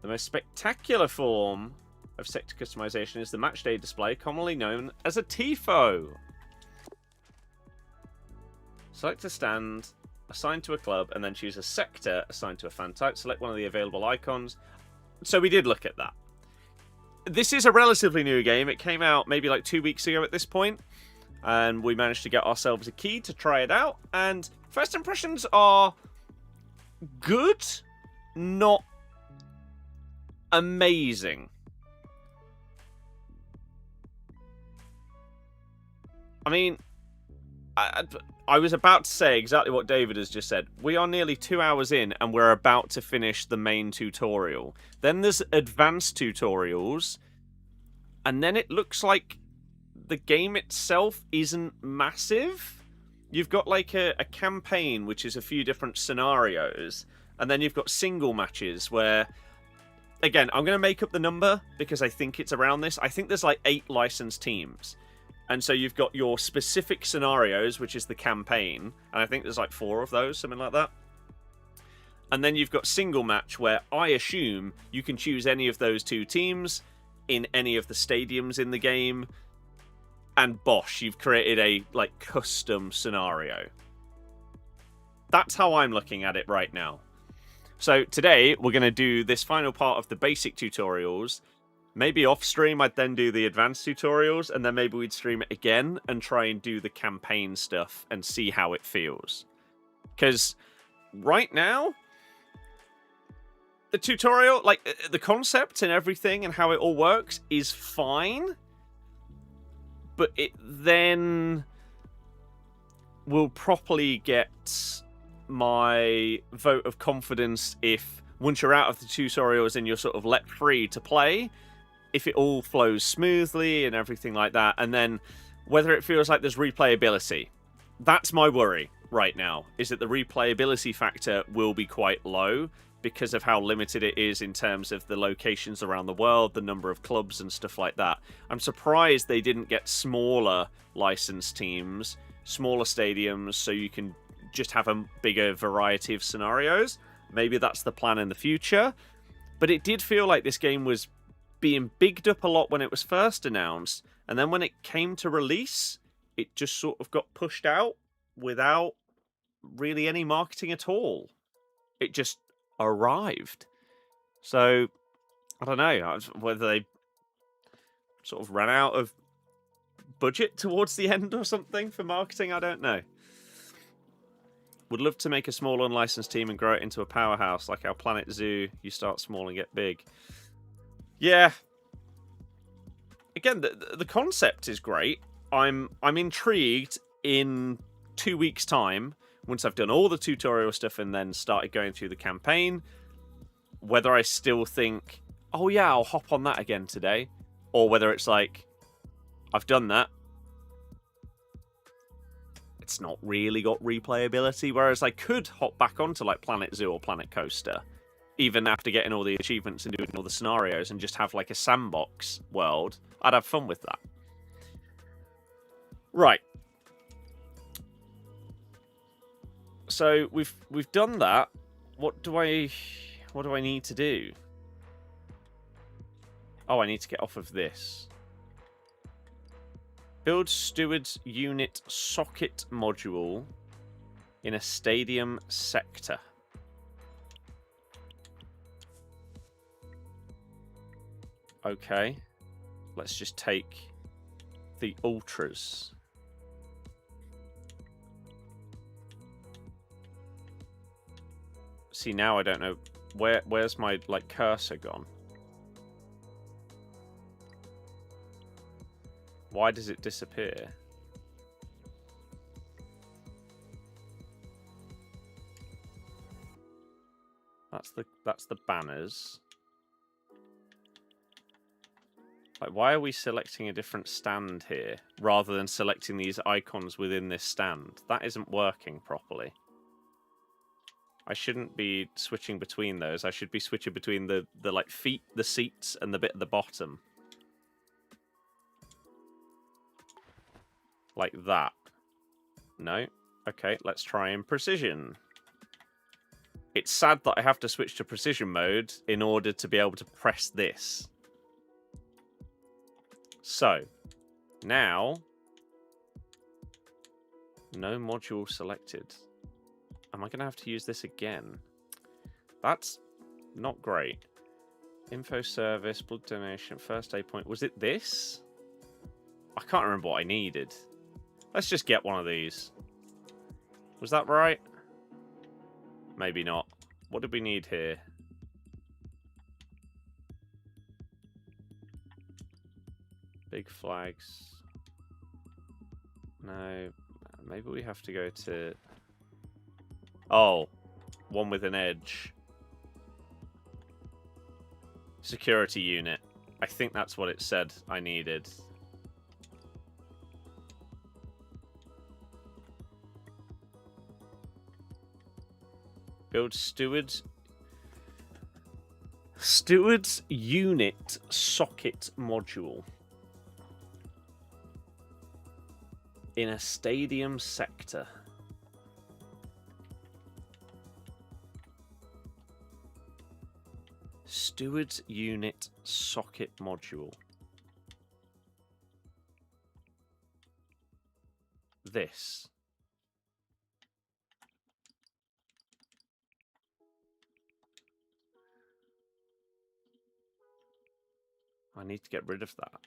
The most spectacular form of sector customization is the matchday display, commonly known as a TIFO. Select a stand assigned to a club, and then choose a sector assigned to a fan type. Select one of the available icons. So we did look at that. This is a relatively new game. It came out maybe like 2 weeks ago at this point, and we managed to get ourselves a key to try it out. And first impressions are good, not amazing. I mean, I was about to say exactly what David has just said. We are nearly 2 hours in, and we're about to finish the main tutorial. Then there's advanced tutorials, and then it looks like the game itself isn't massive. You've got like a campaign, which is a few different scenarios, and then you've got single matches where, again, I'm going to make up the number because I think it's around this. I think there's like 8 licensed teams. And so you've got your specific scenarios, which is the campaign, and I think there's like 4 of those, something like that. And then you've got single match, where I assume you can choose any of those 2 teams in any of the stadiums in the game. And bosh, you've created a like custom scenario. That's how I'm looking at it right now. So today we're going to do this final part of the basic tutorials. Maybe off stream I'd then do the advanced tutorials, and then maybe we'd stream it again and try and do the campaign stuff and see how it feels. Because right now, the tutorial, like the concept and everything and how it all works is fine. But it then will properly get my vote of confidence if, once you're out of the tutorials and you're sort of let free to play, if it all flows smoothly and everything like that, and then whether it feels like there's replayability. That's my worry right now, is that the replayability factor will be quite low because of how limited it is in terms of the locations around the world, the number of clubs and stuff like that. I'm surprised they didn't get smaller licensed teams, smaller stadiums, so you can just have a bigger variety of scenarios. Maybe that's the plan in the future. But it did feel like this game was being bigged up a lot when it was first announced, and then when it came to release, it just sort of got pushed out without really any marketing at all. It just arrived. So, I don't know whether they sort of ran out of budget towards the end or something for marketing, I don't know. Would love to make a small unlicensed team and grow it into a powerhouse, like our Planet Zoo, you start small and get big. Yeah. Again, the concept is great. I'm intrigued in 2 weeks' time, once I've done all the tutorial stuff and then started going through the campaign, whether I still think, oh yeah, I'll hop on that again today, or whether it's like, I've done that. It's not really got replayability, whereas I could hop back onto like Planet Zoo or Planet Coaster, even after getting all the achievements and doing all the scenarios, and just have like a sandbox world. I'd have fun with that. Right. So we've done that. What do I need to do? Oh, I need to get off of this. Build Steward's Unit Socket Module in a stadium sector. Okay. Let's just take the Ultras. See, now I don't know where's my like cursor gone. Why does it disappear? That's the banners. Like, why are we selecting a different stand here rather than selecting these icons within this stand? That isn't working properly. I shouldn't be switching between those. I should be switching between the like feet, the seats, and the bit at the bottom. Like that. No? Okay, let's try in precision. It's sad that I have to switch to precision mode in order to be able to press this. So, now, no module selected. Am I going to have to use this again? That's not great. Info service, blood donation, first aid point. Was it this? I can't remember what I needed. Let's just get one of these. Was that right? Maybe not. What did we need here? Big flags. No, maybe we have to go to... Oh, one with an edge. Security unit. I think that's what it said I needed. Build Steward's unit socket module. In a stadium sector. Steward's unit socket module. This. I need to get rid of that.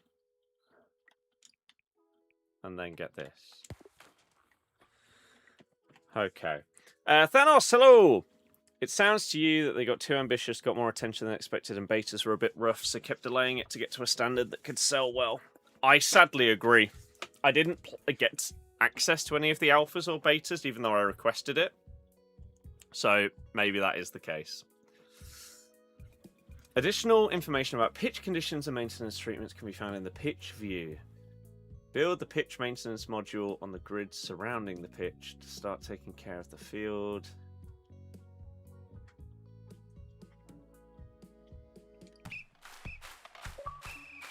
And then get this. Okay. Thanos, hello! It sounds to you that they got too ambitious, got more attention than expected, and betas were a bit rough, so kept delaying it to get to a standard that could sell well. I sadly agree. I didn't get access to any of the alphas or betas, even though I requested it. So, maybe that is the case. Additional information about pitch conditions and maintenance treatments can be found in the pitch view. Build the pitch maintenance module on the grid surrounding the pitch to start taking care of the field.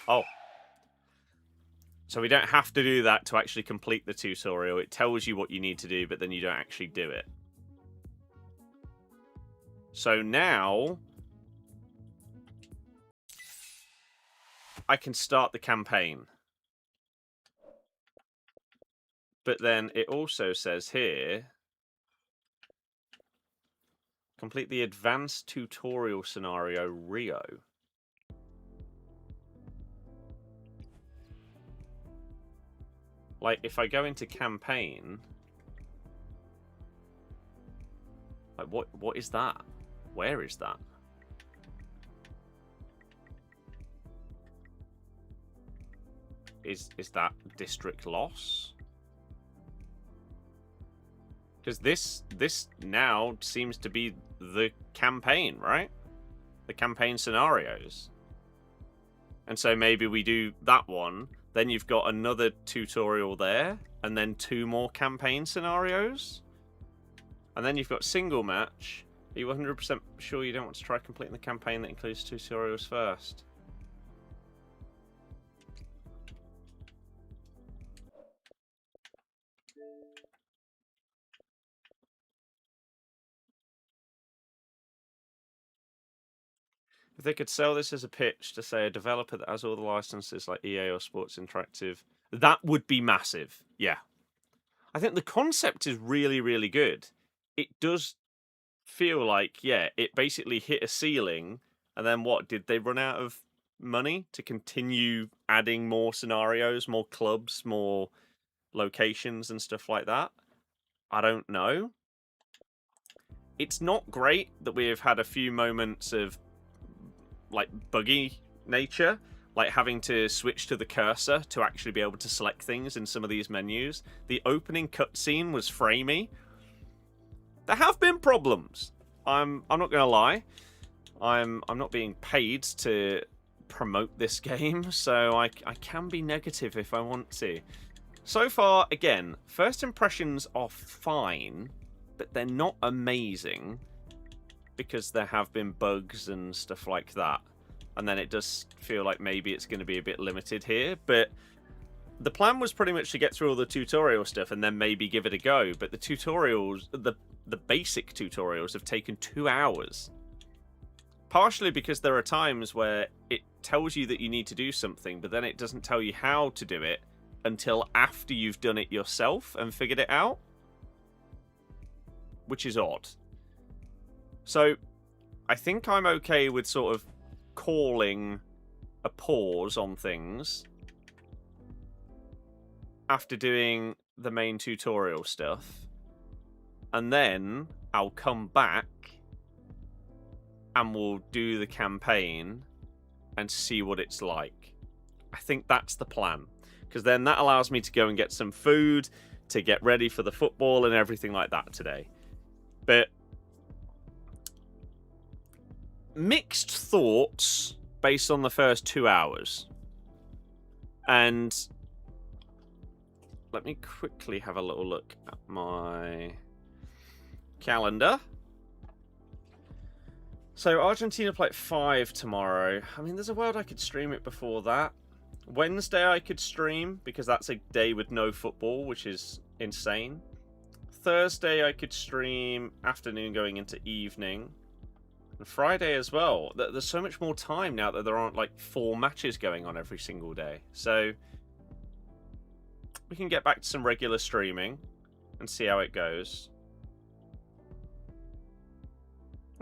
Oh. So we don't have to do that to actually complete the tutorial. It tells you what you need to do, but then you don't actually do it. So now I can start the campaign. But then it also says here, complete the advanced tutorial scenario Rio. Like, if I go into campaign, like, what is that? Where is that? Is that district loss? Because this now seems to be the campaign, right? The campaign scenarios. And so maybe we do that one, then you've got another tutorial there, and then 2 more campaign scenarios. And then you've got single match. Are you 100% sure you don't want to try completing the campaign that includes tutorials first? If they could sell this as a pitch to, say, a developer that has all the licenses like EA or Sports Interactive, that would be massive. Yeah. I think the concept is really, really good. It does feel like, yeah, it basically hit a ceiling, and then what? Did they run out of money to continue adding more scenarios, more clubs, more locations and stuff like that? I don't know. It's not great that we have had a few moments of like buggy nature, like having to switch to the cursor to actually be able to select things in some of these menus. The opening cutscene was framey. There have been problems. I'm not gonna lie. I'm not being paid to promote this game, so I can be negative if I want to. So far, again, first impressions are fine, but they're not amazing, because there have been bugs and stuff like that. And then it does feel like maybe it's going to be a bit limited here. But the plan was pretty much to get through all the tutorial stuff and then maybe give it a go. But the tutorials, the basic tutorials have taken 2 hours. Partially because there are times where it tells you that you need to do something, but then it doesn't tell you how to do it until after you've done it yourself and figured it out. Which is odd. So, I think I'm okay with sort of calling a pause on things after doing the main tutorial stuff. And then I'll come back and we'll do the campaign and see what it's like. I think that's the plan. because then that allows me to go and get some food to get ready for the football and everything like that today. But mixed thoughts based on the first 2 hours. And let me quickly have a little look at my calendar. So Argentina play at 5 tomorrow. I mean, there's a world I could stream it before that. Wednesday I could stream, because that's a day with no football, which is insane. Thursday I could stream afternoon going into evening. And Friday as well. There's so much more time now that there aren't like 4 matches going on every single day. So we can get back to some regular streaming and see how it goes.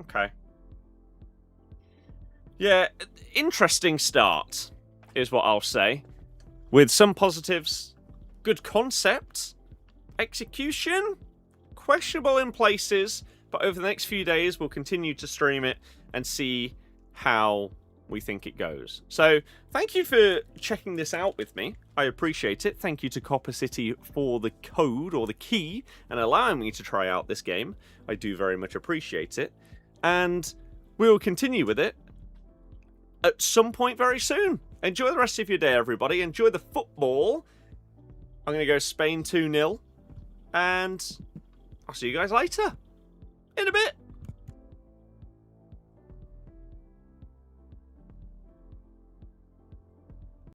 Okay. Yeah, interesting start is what I'll say. With some positives, good concept, execution, questionable in places, but over the next few days we'll continue to stream it and see how we think it goes. So thank you for checking this out with me. I appreciate it. Thank you to Copa City for the code or the key and allowing me to try out this game. I do very much appreciate it. And we will continue with it at some point very soon. Enjoy the rest of your day, everybody. Enjoy the football. I'm going to go Spain 2-0. And I'll see you guys later. In a bit.